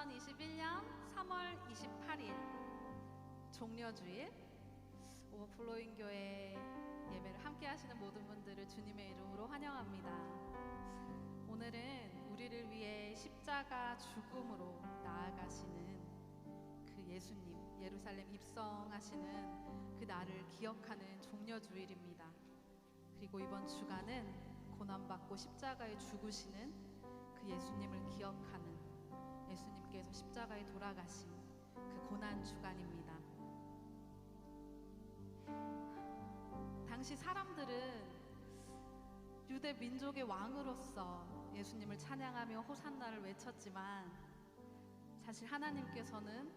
2021년 3월 28일 종려주일 오버플로잉 교회 예배를 함께 하시는 모든 분들을 주님의 이름으로 환영합니다. 오늘은 우리를 위해 십자가 죽음으로 나아가시는 그 예수님, 예루살렘 입성하시는 그 날을 기억하는 종려주일입니다. 그리고 이번 주간은 고난받고 십자가에 죽으시는 그 예수님을 기억하는, 예수님께서 십자가에 돌아가신 그 고난 주간입니다. 당시 사람들은 유대 민족의 왕으로서 예수님을 찬양하며 호산나를 외쳤지만, 사실 하나님께서는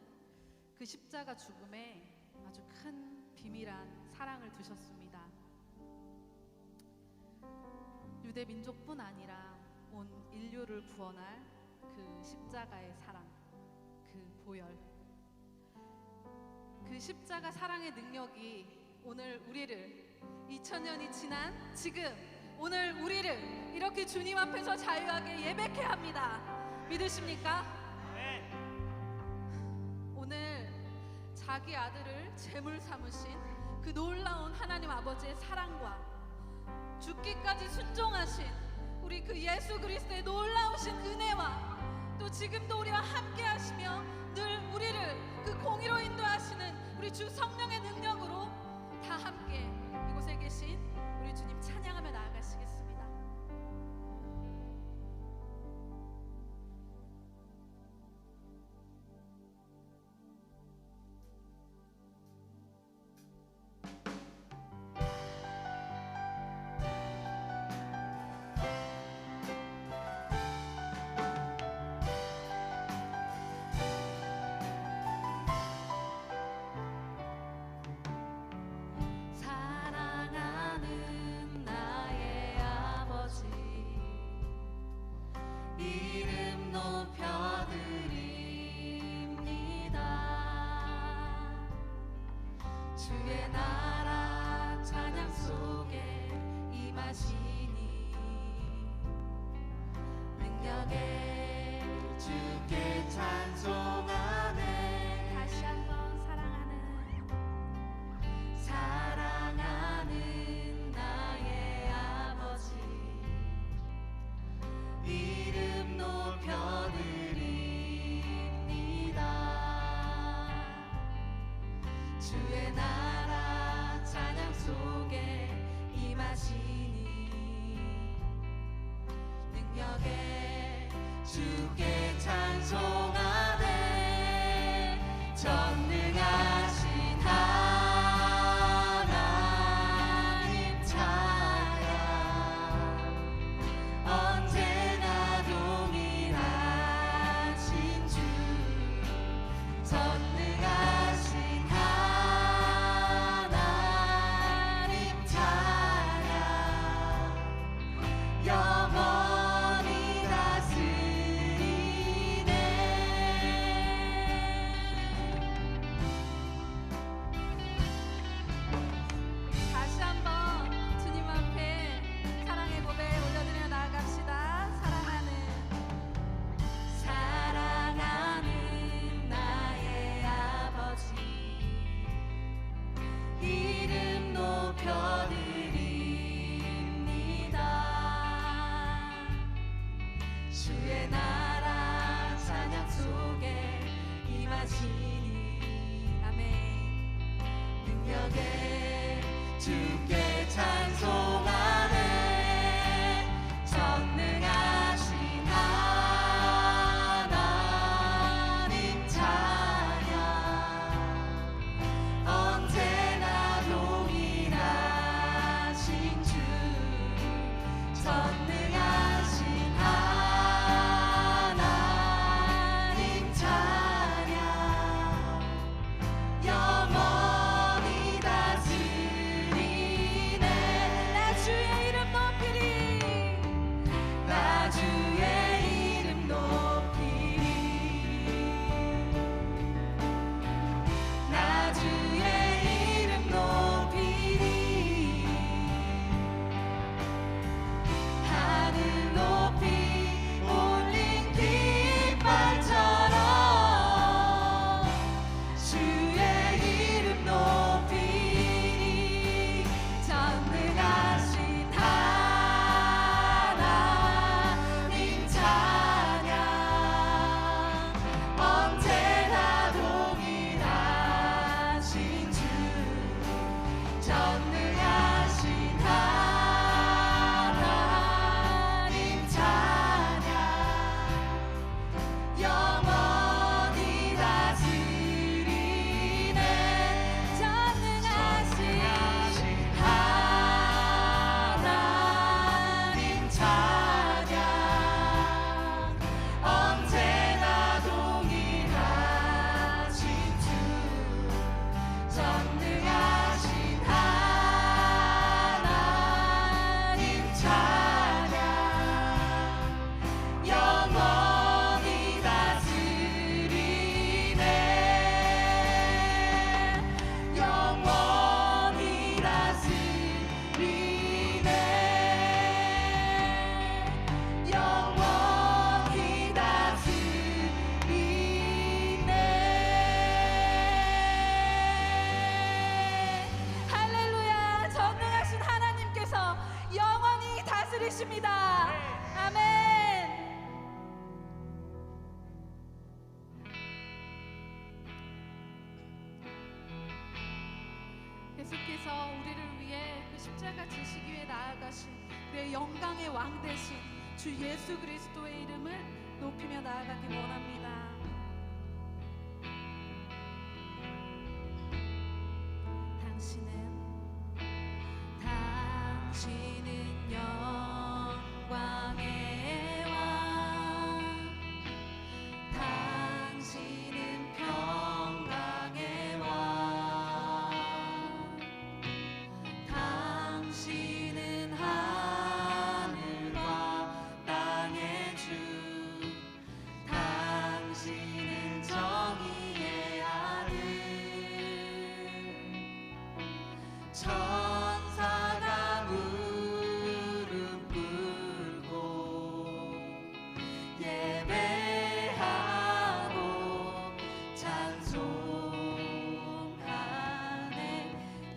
그 십자가 죽음에 아주 큰 비밀한 사랑을 두셨습니다. 유대 민족뿐 아니라 온 인류를 구원할 그 십자가의 사랑, 그 보혈, 그 십자가 사랑의 능력이 오늘 우리를, 2000년이 지난 지금 오늘 우리를 이렇게 주님 앞에서 자유하게 예배케 합니다. 믿으십니까? 네. 오늘 자기 아들을 제물 삼으신 그 놀라운 하나님 아버지의 사랑과 죽기까지 순종하신 우리 그 예수 그리스도의 놀라우신 은혜와, 또 지금도 우리와 함께 하시며 늘 우리를 그 공의로 인도하시는 우리 주 성령의 능력으로 다 함께 이곳에 계신 우리 주님 찬양하며 나아가시겠습니다. 사랑하는 나의 아버지, 이름 높여드립니다. 주의 나라 찬양 속에 임하시니 능력에 주께 찬송하네. 다시 한번 사랑하는 나의 아버지, 이름 높여드립니다. 주의 나라 찬양 속에 임하시니 능력에 주께 찬송하네. 전능하신 하나님 찬양, 언제나 동일하신 주. 전능하신 하나님 찬양, 영원히 다스리네. 다시 한번 주님 앞에 사랑의 고백 올려드려 나아갑시다. 사랑하는 나의 아버지, 이름 높여드립니다. 주의 나라 찬양 속에 임하시니 아멘. 능력에 주께 찬송하네. 전능하신 하나님 찬양, 언제나 동일하신 주. 전능하신 하나님 것입니다. 아멘. 예수께서 우리를 위해 그 십자가 지시기 위해 나아가신 우리의 영광의 왕 되신 주 예수 그리스도의 이름을 높이며 나아가기 원합니다. 당신은 영광의 왕, 당신은 평강의 왕, 당신은 하늘과 땅의 주, 당신은 정의의 아들. 천사가 무릎 꿇고 예배하고 찬송하네.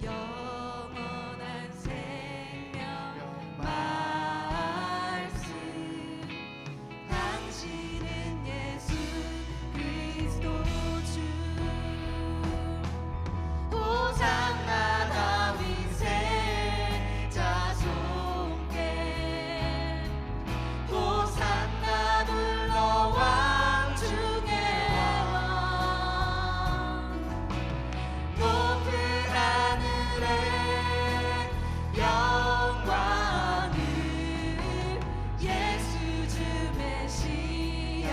영원한 생명 말씀, 당신은 예수 그리스도 주. 호산나 다윗의 자손께, 호산나 불러 왕 중의 왕. 높은 하늘에 영광을 예수 주 메시아네.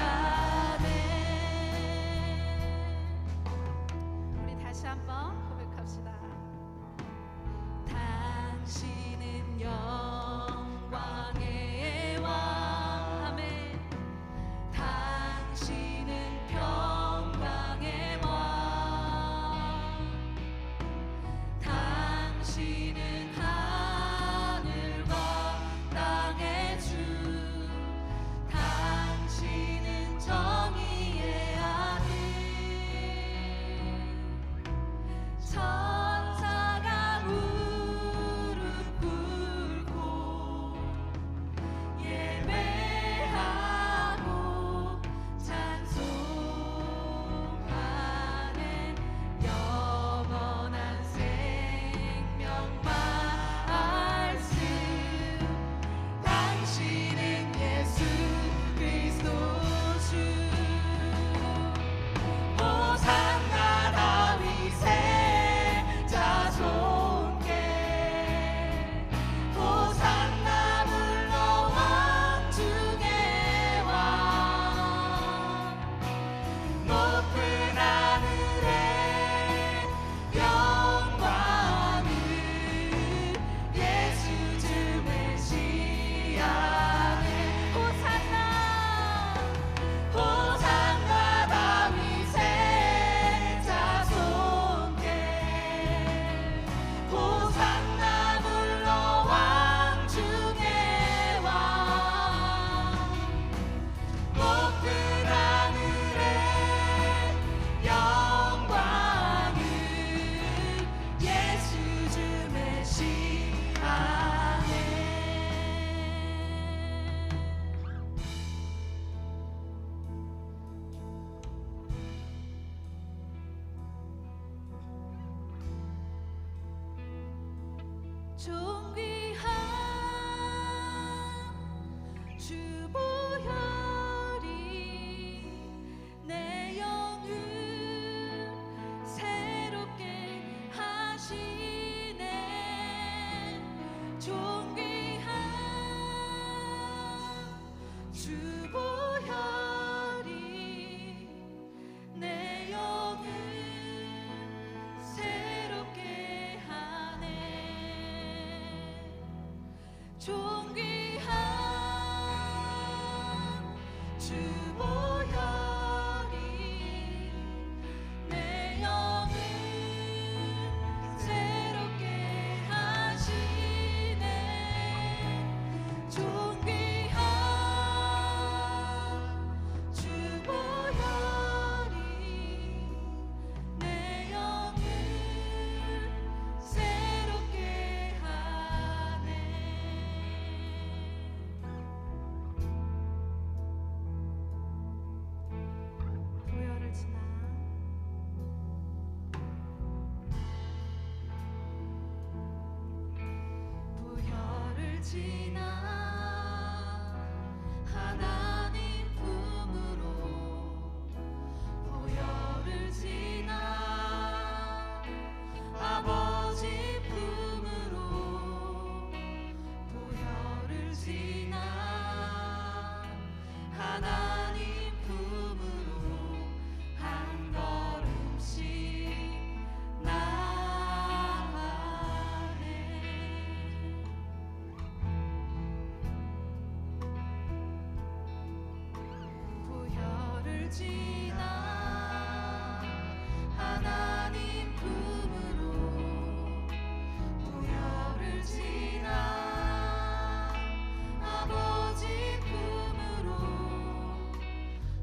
우리 다시 한번 고백합시다. 당신은 영광의 왕, 아멘. 당신은 평강의 왕, 당신은 하늘과 땅의 주, 당신은 정의의 아들. 천사가 무릎 꿇고 예배하고 찬송하네. 영원한 생명 말씀, 당신은 예수 그리스도 주. 호산나 다윗의 자손께, 호산나 불러 왕 중의 왕. 높은 하늘에 영광을 예수 주 메시아네. 호산나, 호산나 다윗의 자손께, 호산나 불러 왕 중의 왕. 높은 하늘에 영광을 예수 주 메시아네. 존귀한 주보혈이 내 영을 새롭게 하시네. 존귀한 주보혈이 내 영을 새롭게 하네. 지나 하나님 품으로 보혈을 지나 아버지 품으로 보혈을 지나 하나님 품으로 한 걸음씩 나아가네. 보혈을 지나 하나님 품으로 보혈을 지나 아버지 품으로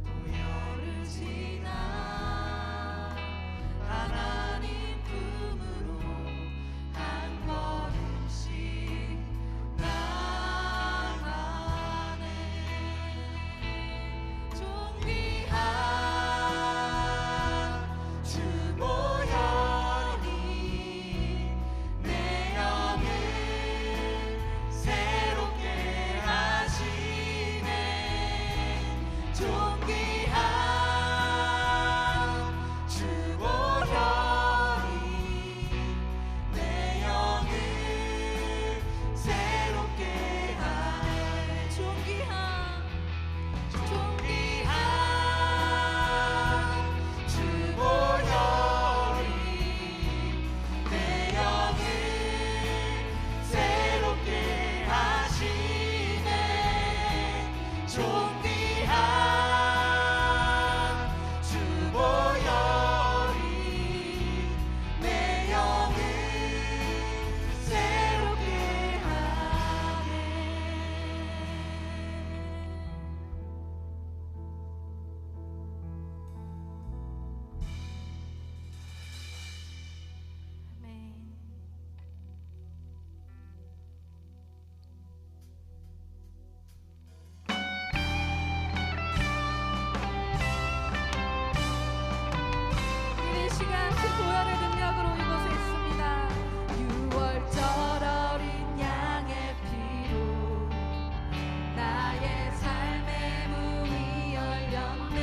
보혈을 지나 하나님 품으로 한 걸음씩 나아가네. 존귀한 주 보혈이 내 영을 새롭게 하시네. 존귀한 주 보혈이 내 영을 새롭게 하네. 존귀한 주 보혈이 내 영을 새롭게 하시네. 존귀한 주 보혈이 내 영을 새롭게 하네. 아멘. 이 시간 그 보혈의 능력으로 이곳에 있습니다. 6월절 어린 양의 피로 나의 삶의 문이 열렸네.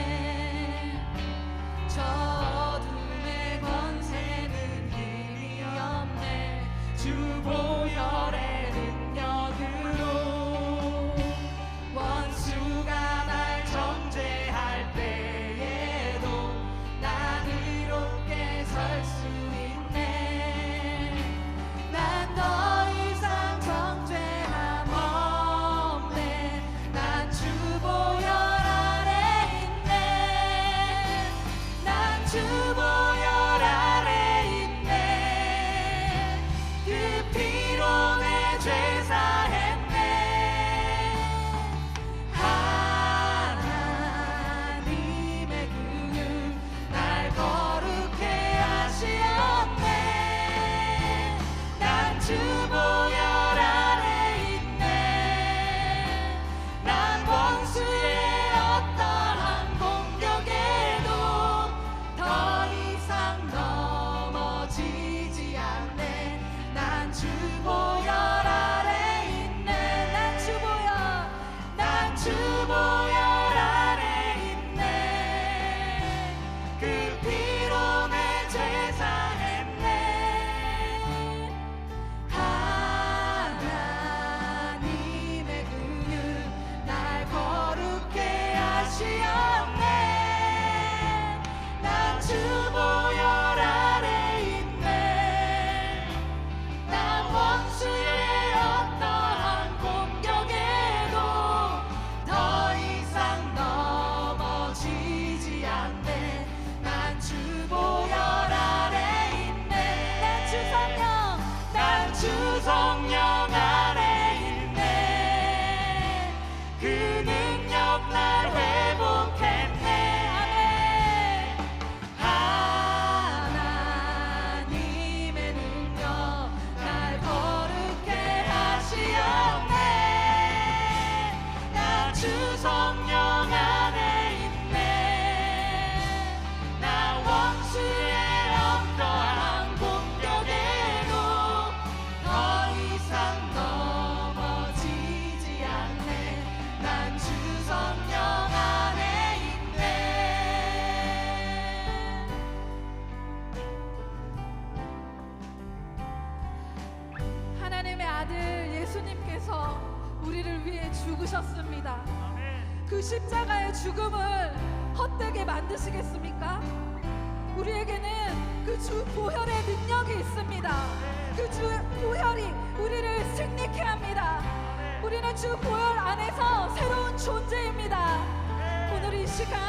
저 어둠의 권세는 힘이 없네. 주 보혈의 능력으로 원수가 날 정죄할 때에도 난 의롭게 설 수 있네. 난 더 이상 정죄함 없네. 난 주 보혈 아래 있네. 난 주 보혈 아래 있네. 그 피로 내 죄 사했네. 하나님의 긍휼 날 거룩해 하시었네. 난 주 보혈 아래 있네. 난 원수의 어떠한 공격에도 더 이상 넘어지지 않네. 난 주 보혈 아래 있네. 난 주 보혈 아래 있네. 그 피로 내 죄 사했네. 하나님의 긍휼 날 거룩해 하시었네. 난 주 보혈 아래 있네. 난 원수의 어떠한 공격에도 더 이상 넘어지지 않네. 난 주 보혈 아래 있네. 난 주 성령 아래 있네. 그 능력 날 회복해 그 십자가의 죽음을 헛되게 만드시겠습니까? 우리에게는 그 주 보혈의 능력이 있습니다. 그 주 보혈이 우리를 승리케 합니다. 우리는 주 보혈 안에서 새로운 존재입니다. 오늘 이 시간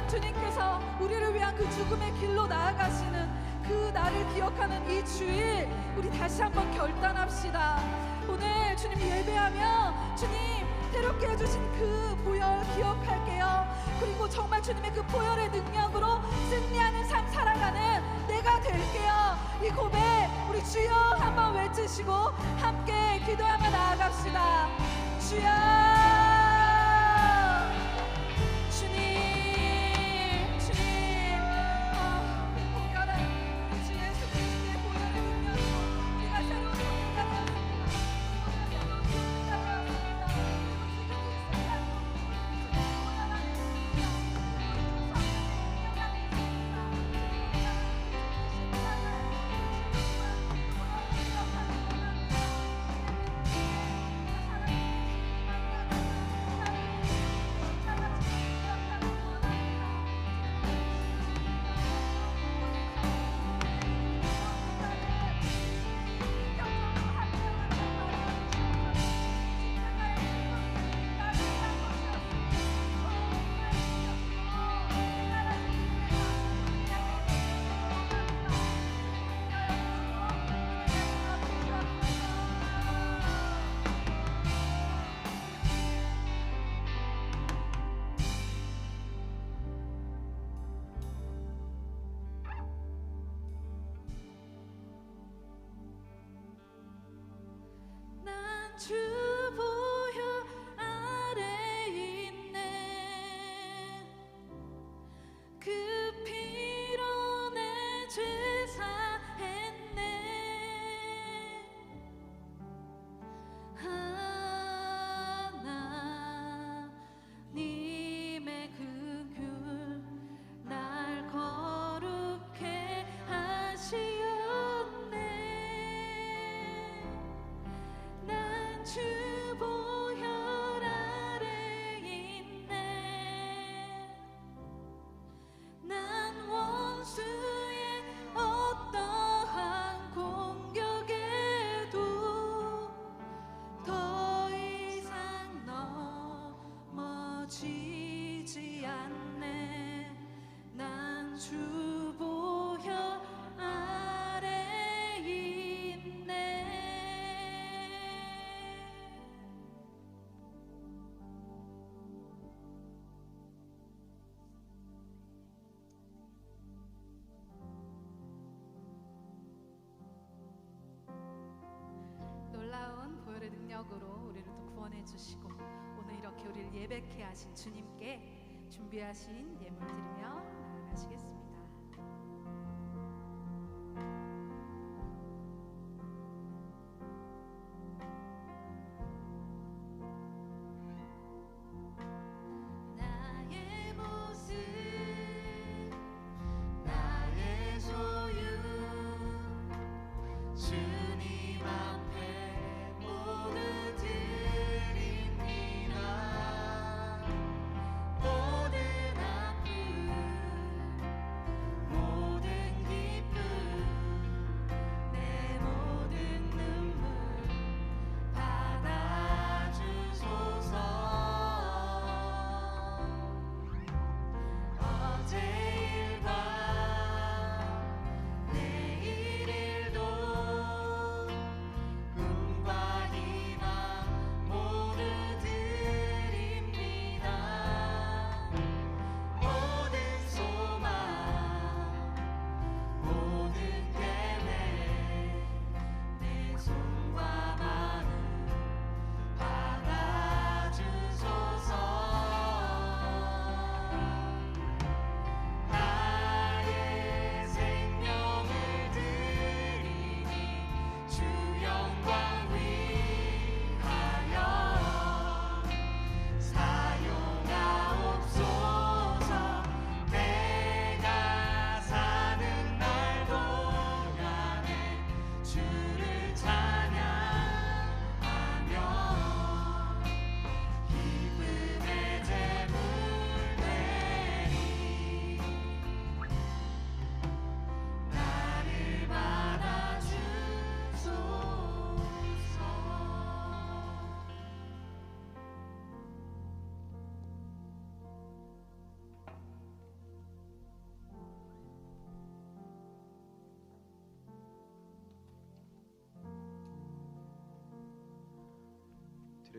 주님께서 우리를 위한 그 죽음의 길로 나아가시는 그 날을 기억하는 이 주일, 우리 다시 한번 결단합시다. 오늘 주님 예배하며 주님 새롭게 해주신 그 보혈 기억할게요. 그리고 정말 주님의 그 보혈의 능력으로 승리하는 삶 살아가는 내가 될게요. 이 고백 우리 주여 한번 외치시고 함께 기도하며 나아갑시다. 주여, 주님, 주님, 보혈은 주 예수 그리스도의 보혈의 능력으로 우리가 새로운 존재가 주 보혈 아래 있네. 그 피로 내 죄 사했네. 하나님의 긍휼 날 거룩해 하시었네. 주 보혈 아래 있네. 난 원수의 어떠한 공격에도 더 이상 넘어지지 않네. 난 주 보혈 아래 있네. 놀라운 보혈의 능력으로 우리를 또 구원해 주시고 오늘 이렇게 우리를 예배케 하신 주님께 준비하신 예물 드리며 나아가시겠습니다. 나의 모습, 나의 소유, 주님 앞에 모두 드립니다. 모든 아픔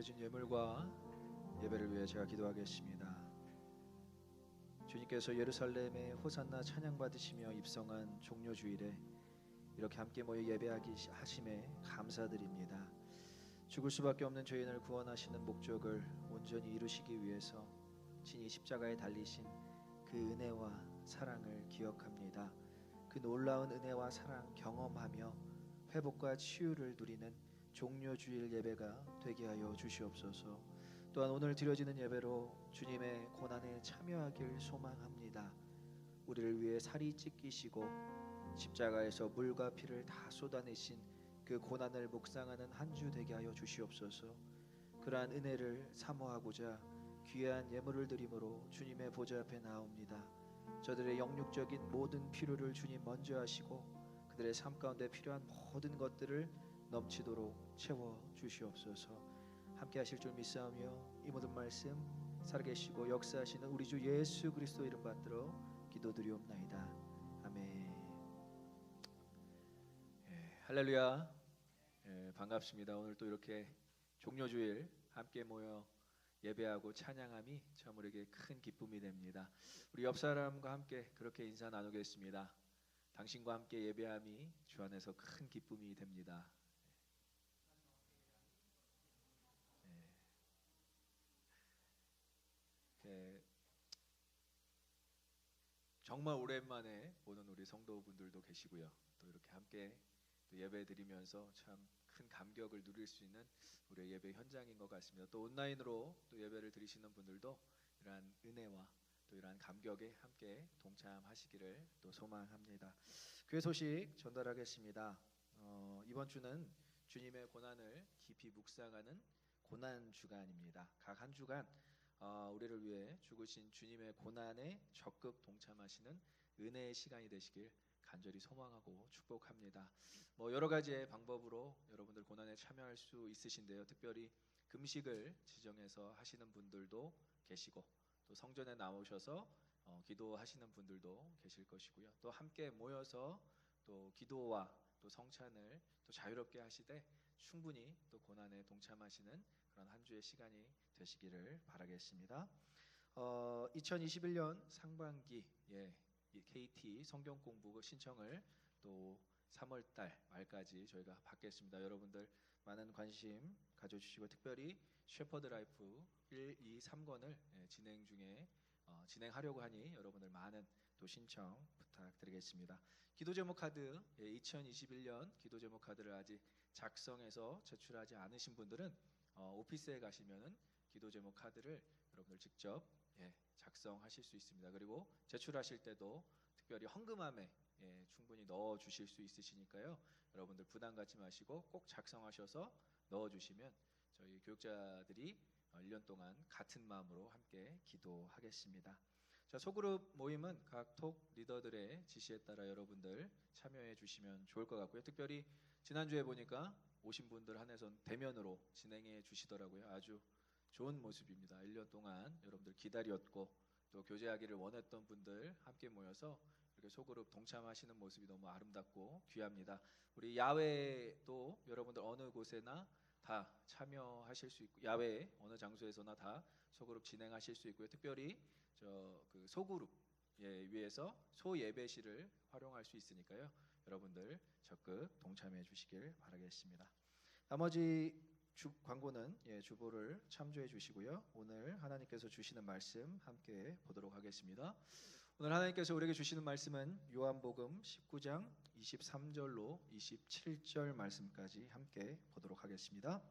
드려진 예물과 예배를 위해 제가 기도하겠습니다. 주님께서 예루살렘에 호산나 찬양 받으시며 입성한 종료주일에 이렇게 함께 모여 예배하기 하심에 감사드립니다. 죽을 수밖에 없는 죄인을 구원하시는 목적을 온전히 이루시기 위해서 친히 십자가에 달리신 그 은혜와 사랑을 기억합니다. 그 놀라운 은혜와 사랑 경험하며 회복과 치유를 누리는 종료주일 예배가 되게 하여 주시옵소서. 또한 오늘 드려지는 예배로 주님의 고난에 참여하길 소망합니다. 우리를 위해 살이 찢기시고 십자가에서 물과 피를 다 쏟아내신 그 고난을 묵상하는 한 주 되게 하여 주시옵소서. 그러한 은혜를 사모하고자 귀한 예물을 드림으로 주님의 보좌 앞에 나옵니다. 저들의 영육적인 모든 필요를 주님 먼저 하시고 그들의 삶 가운데 필요한 모든 것들을 넘치도록 채워 주시옵소서. 함께 하실 줄 믿사오며 이 모든 말씀 살아계시고 역사하시는 우리 주 예수 그리스도 이름 받들어 기도드리옵나이다. 아멘. 할렐루야. 반갑습니다. 오늘 또 이렇게 종료주일 함께 모여 예배하고 찬양함이 참 우리에게 큰 기쁨이 됩니다. 우리 옆 사람과 함께 그렇게 인사 나누겠습니다. 당신과 함께 예배함이 주 안에서 큰 기쁨이 됩니다. 정말 오랜만에 보는 우리 성도분들도 계시고요. 또 이렇게 함께 또 예배 드리면서 참 큰 감격을 누릴 수 있는 우리의 예배 현장인 것 같습니다. 또 온라인으로 또 예배를 드리시는 분들도 이러한 은혜와 또 이러한 감격에 함께 동참하시기를 또 소망합니다. 교회 소식 전달하겠습니다. 이번 주는 주님의 고난을 깊이 묵상하는 고난 주간입니다. 각 한 주간 우리를 위해 죽으신 주님의 고난에 적극 동참하시는 은혜의 시간이 되시길 간절히 소망하고 축복합니다. 여러 가지의 방법으로 여러분들 고난에 참여할 수 있으신데요. 특별히 금식을 지정해서 하시는 분들도 계시고 또 성전에 나오셔서 기도하시는 분들도 계실 것이고요. 또 함께 모여서 또 기도와 또 성찬을 또 자유롭게 하시되 충분히 또 고난에 동참하시는 그런 한 주의 시간이 되시기를 바라겠습니다. 2021년 상반기 KT 성경 공부 신청을 또 3월달 말까지 저희가 받겠습니다. 여러분들 많은 관심 가져주시고 특별히 셰퍼드 라이프 1, 2, 3권을 진행 중에 진행하려고 하니 여러분들 많은 또 신청 부탁드리겠습니다. 기도 제목 카드 2021년 기도 제목 카드를 아직 작성해서 제출하지 않으신 분들은 오피스에 가시면은 기도 제목 카드를 여러분들 직접 작성하실 수 있습니다. 그리고 제출하실 때도 특별히 헌금함에 충분히 넣어 주실 수 있으시니까요. 여러분들 부담 갖지 마시고 꼭 작성하셔서 넣어 주시면 저희 교육자들이 1년 동안 같은 마음으로 함께 기도하겠습니다. 자, 소그룹 모임은 각 톡 리더들의 지시에 따라 여러분들 참여해 주시면 좋을 것 같고요. 특별히 지난주에 보니까 오신 분들 한해서 대면으로 진행해 주시더라고요. 아주 좋은 모습입니다. 1년 동안 여러분들 기다렸고 또 교제하기를 원했던 분들 함께 모여서 이렇게 소그룹 동참하시는 모습이 너무 아름답고 귀합니다. 우리 야외도 여러분들 어느 곳에나 다 참여하실 수 있고 야외 어느 장소에서나 다 소그룹 진행하실 수 있고요. 특별히 그 소그룹 위에서 소예배실을 활용할 수 있으니까요. 여러분들 적극 동참해 주시길 바라겠습니다. 나머지 광고는 주보를 참조해 주시고요. 오늘 하나님께서 주시는 말씀 함께 보도록 하겠습니다. 오늘 하나님께서 우리에게 주시는 말씀은 요한복음 19장 23절로 27절 말씀까지 함께 보도록 하겠습니다.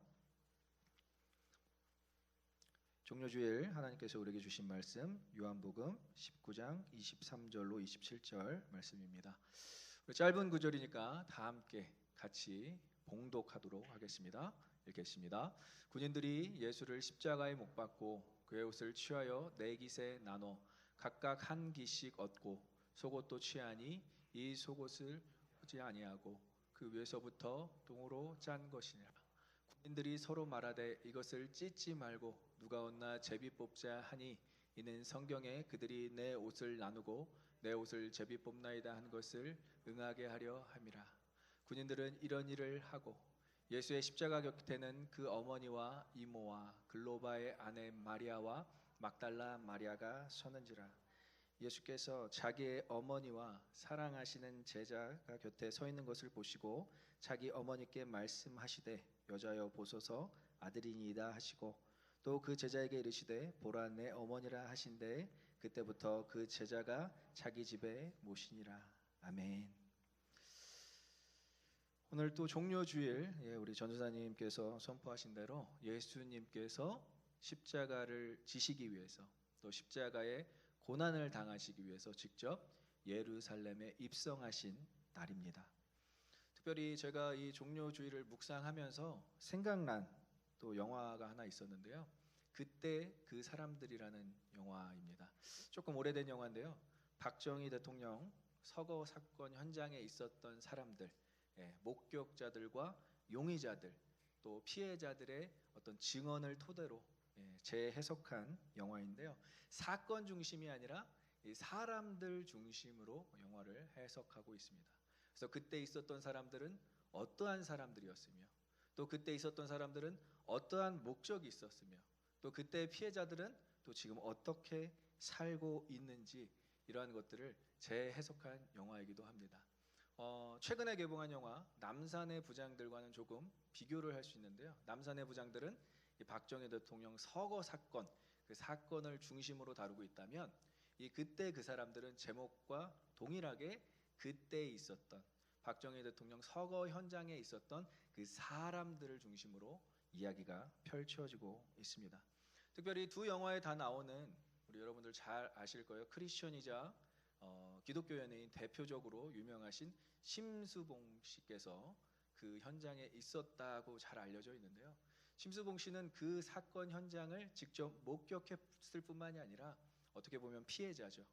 종료주일 하나님께서 우리에게 주신 말씀 요한복음 19장 23절로 27절 말씀입니다. 우리 짧은 구절이니까 다 함께 같이 봉독하도록 하겠습니다. 읽겠습니다. 군인들이 예수를 십자가에 못 박고 그의 옷을 취하여 네 깃에 나눠 각각 한 깃씩 얻고 속옷도 취하니 이 속옷을 오지 아니하고 그 위에서부터 동으로 짠 것이니라. 군인들이 서로 말하되 이것을 찢지 말고 누가 얻나 제비 뽑자 하니 이는 성경에 그들이 내 옷을 나누고 내 옷을 제비 뽑나이다 한 것을 응하게 하려 함이라. 군인들은 이런 일을 하고 예수의 십자가 곁에는 그 어머니와 이모와 글로바의 아내 마리아와 막달라 마리아가 서는지라. 예수께서 자기의 어머니와 사랑하시는 제자가 곁에 서 있는 것을 보시고 자기 어머니께 말씀하시되 여자여 보소서 아들이니이다 하시고 또 그 제자에게 이르시되 보라 내 어머니라 하신대 그때부터 그 제자가 자기 집에 모시니라. 아멘. 오늘 또 종료주일, 우리 전도사님께서 선포하신 대로 예수님께서 십자가를 지시기 위해서 또 십자가의 고난을 당하시기 위해서 직접 예루살렘에 입성하신 날입니다. 특별히 제가 이 종료주일을 묵상하면서 생각난 또 영화가 하나 있었는데요. 그때 그 사람들이라는 영화입니다. 조금 오래된 영화인데요. 박정희 대통령 서거 사건 현장에 있었던 사람들, 목격자들과 용의자들 또 피해자들의 어떤 증언을 토대로 재해석한 영화인데요. 사건 중심이 아니라 이 사람들 중심으로 영화를 해석하고 있습니다. 그래서 그때 있었던 사람들은 어떠한 사람들이었으며 또 그때 있었던 사람들은 어떠한 목적이 있었으며 또 그때 피해자들은 또 지금 어떻게 살고 있는지 이러한 것들을 재해석한 영화이기도 합니다. 최근에 개봉한 영화 남산의 부장들과는 조금 비교를 할 수 있는데요. 남산의 부장들은 이 박정희 대통령 서거 사건 그 사건을 중심으로 다루고 있다면 이 그때 그 사람들은 제목과 동일하게 그때 있었던 박정희 대통령 서거 현장에 있었던 그 사람들을 중심으로 이야기가 펼쳐지고 있습니다. 특별히 두 영화에 다 나오는 우리 여러분들 잘 아실 거예요. 크리스천이자 기독교 연예인 대표적으로 유명하신 심수봉 씨께서 그 현장에 있었다고 잘 알려져 있는데요. 심수봉 씨는 그 사건 현장을 직접 목격했을 뿐만이 아니라 어떻게 보면 피해자죠.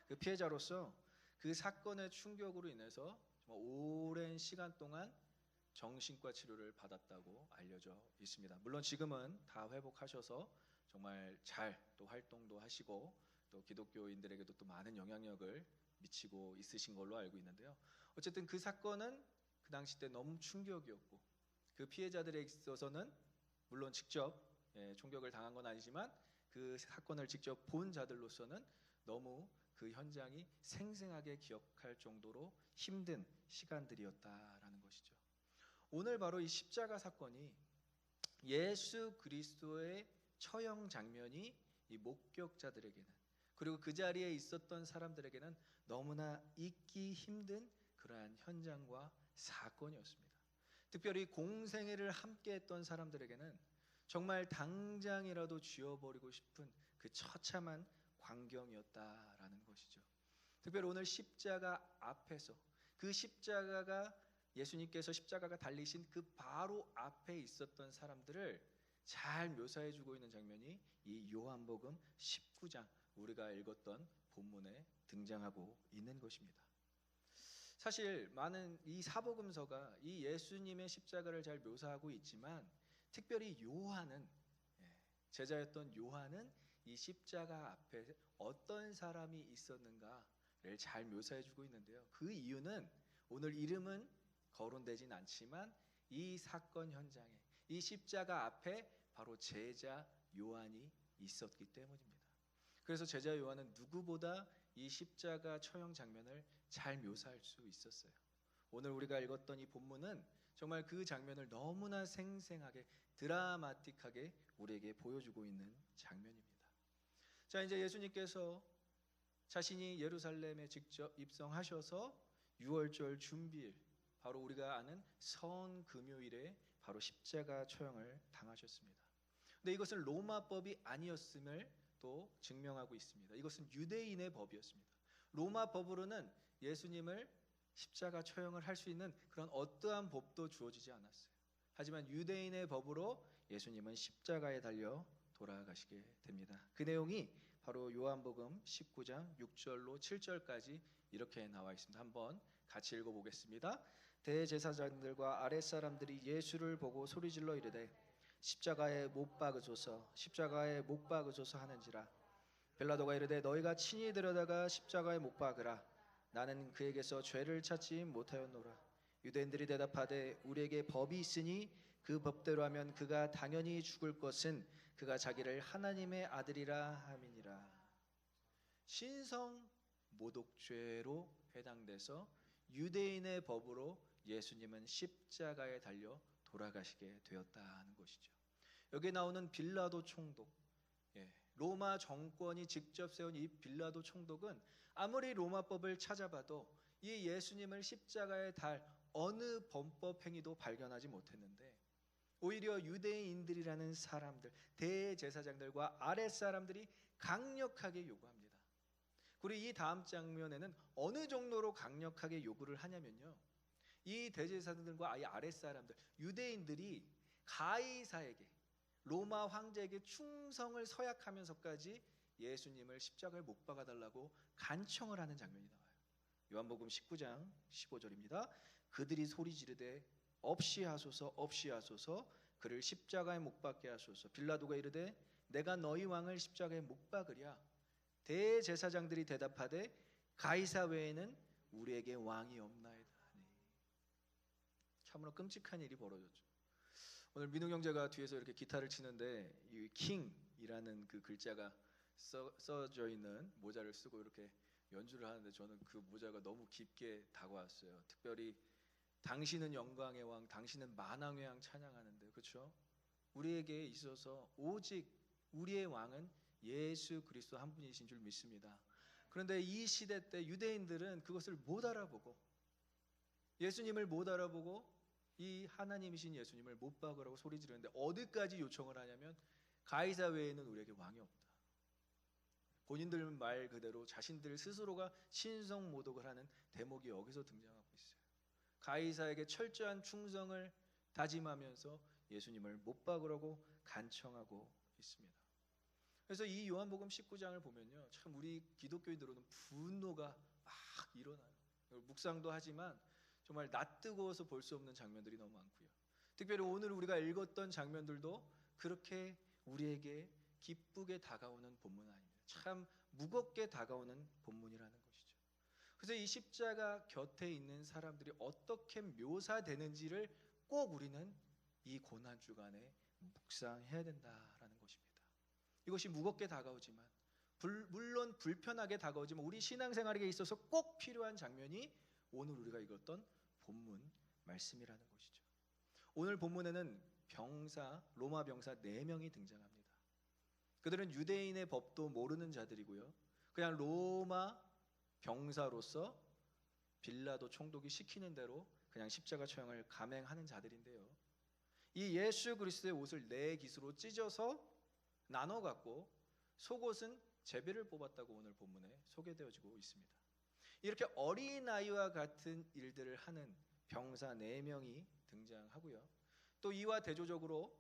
그 피해자로서 그 사건의 충격으로 인해서 정말 오랜 시간 동안 정신과 치료를 받았다고 알려져 있습니다. 물론 지금은 다 회복하셔서 정말 잘 또 활동도 하시고 또 기독교인들에게도 또 많은 영향력을 미치고 있으신 걸로 알고 있는데요. 어쨌든 그 사건은 그 당시 때 너무 충격이었고 그 피해자들에 있어서는 물론 직접 총격을 당한 건 아니지만 그 사건을 직접 본 자들로서는 너무 그 현장이 생생하게 기억할 정도로 힘든 시간들이었다라는 것이죠. 오늘 바로 이 십자가 사건이 예수 그리스도의 처형 장면이 이 목격자들에게는 그리고 그 자리에 있었던 사람들에게는 너무나 잊기 힘든 그러한 현장과 사건이었습니다. 특별히 공생애를 함께했던 사람들에게는 정말 당장이라도 쥐어버리고 싶은 그 처참한 광경이었다라는 것이죠. 특별히 오늘 십자가 앞에서 그 십자가가 예수님께서 십자가가 달리신 그 바로 앞에 있었던 사람들을 잘 묘사해주고 있는 장면이 이 요한복음 19장 우리가 읽었던 본문에 등장하고 있는 것입니다. 사실 많은 이 사복음서가 이 예수님의 십자가를 잘 묘사하고 있지만 특별히 요한은 제자였던 요한은 이 십자가 앞에 어떤 사람이 있었는가를 잘 묘사해주고 있는데요. 그 이유는 오늘 이름은 거론되진 않지만 이 사건 현장에 이 십자가 앞에 바로 제자 요한이 있었기 때문입니다. 그래서 제자 요한은 누구보다 이 십자가 처형 장면을 잘 묘사할 수 있었어요. 오늘 우리가 읽었던 이 본문은 정말 그 장면을 너무나 생생하게 드라마틱하게 우리에게 보여주고 있는 장면입니다. 자, 이제 예수님께서 자신이 예루살렘에 직접 입성하셔서 유월절 준비일 바로 우리가 아는 성금요일에 바로 십자가 처형을 당하셨습니다. 근데 이것은 로마법이 아니었음을 또 증명하고 있습니다. 이것은 유대인의 법이었습니다. 로마 법으로는 예수님을 십자가 처형을 할 수 있는 그런 어떠한 법도 주어지지 않았어요. 하지만 유대인의 법으로 예수님은 십자가에 달려 돌아가시게 됩니다. 그 내용이 바로 요한복음 19장 6절로 7절까지 이렇게 나와 있습니다. 한번 같이 읽어보겠습니다. 대제사장들과 아랫사람들이 예수를 보고 소리질러 이르되 십자가에 못 박으소서 십자가에 못 박으소서 하는지라. 빌라도가 이르되 너희가 친히 데려다가 십자가에 못 박으라. 나는 그에게서 죄를 찾지 못하였노라. 유대인들이 대답하되 우리에게 법이 있으니 그 법대로 하면 그가 당연히 죽을 것은 그가 자기를 하나님의 아들이라 함이니라. 신성 모독죄로 해당돼서 유대인의 법으로 예수님은 십자가에 달려 돌아가시게 되었다는 것이죠. 여기 나오는 빌라도 총독, 로마 정권이 직접 세운 이 빌라도 총독은 아무리 로마법을 찾아봐도 이 예수님을 십자가에 달 어느 범법 행위도 발견하지 못했는데 오히려 유대인들이라는 사람들, 대제사장들과 아랫사람들이 강력하게 요구합니다. 그리고 이 다음 장면에는 어느 정도로 강력하게 요구를 하냐면요, 이 대제사장들과 이 아랫사람들, 유대인들이 가이사에게, 로마 황제에게 충성을 서약하면서까지 예수님을 십자가에 못 박아달라고 간청을 하는 장면이 나와요. 요한복음 19장 15절입니다. 그들이 소리 지르되 없이 하소서 없이 하소서, 그를 십자가에 못 박게 하소서. 빌라도가 이르되 내가 너희 왕을 십자가에 못 박으랴. 대제사장들이 대답하되 가이사 외에는 우리에게 왕이 없나이다. 참으로 끔찍한 일이 벌어졌죠. 오늘 민우 형제가 뒤에서 이렇게 기타를 치는데 이 킹이라는 그 글자가 써져 있는 모자를 쓰고 이렇게 연주를 하는데 저는 그 모자가 너무 깊게 다가왔어요. 특별히 당신은 영광의 왕, 당신은 만왕의 왕 찬양하는데, 그렇죠? 우리에게 있어서 오직 우리의 왕은 예수 그리스도 한 분이신 줄 믿습니다. 그런데 이 시대 때 유대인들은 그것을 못 알아보고, 예수님을 못 알아보고 이 하나님이신 예수님을 못 박으라고 소리 지르는데 어디까지 요청을 하냐면 가이사 외에는 우리에게 왕이 없다. 본인들 말 그대로 자신들 스스로가 신성 모독을 하는 대목이 여기서 등장하고 있어요. 가이사에게 철저한 충성을 다짐하면서 예수님을 못 박으라고 간청하고 있습니다. 그래서 이 요한복음 19장을 보면요, 참 우리 기독교인들은 분노가 막 일어나요. 묵상도 하지만 정말 낯뜨거워서 볼 수 없는 장면들이 너무 많고요. 특별히 오늘 우리가 읽었던 장면들도 그렇게 우리에게 기쁘게 다가오는 본문 아닙니다. 참 무겁게 다가오는 본문이라는 것이죠. 그래서 이 십자가 곁에 있는 사람들이 어떻게 묘사되는지를 꼭 우리는 이 고난 주간에 묵상해야 된다라는 것입니다. 이것이 무겁게 다가오지만, 물론 불편하게 다가오지만 우리 신앙생활에 있어서 꼭 필요한 장면이 오늘 우리가 읽었던 본문 말씀이라는 것이죠. 오늘 본문에는 로마 병사 4명이 등장합니다. 그들은 유대인의 법도 모르는 자들이고요, 그냥 로마 병사로서 빌라도 총독이 시키는 대로 그냥 십자가 처형을 감행하는 자들인데요, 이 예수 그리스도의 옷을 4깃으로 찢어서 나눠 갖고 속옷은 제비를 뽑았다고 오늘 본문에 소개되어지고 있습니다. 이렇게 어린아이와 같은 일들을 하는 병사 4명이 등장하고요, 또 이와 대조적으로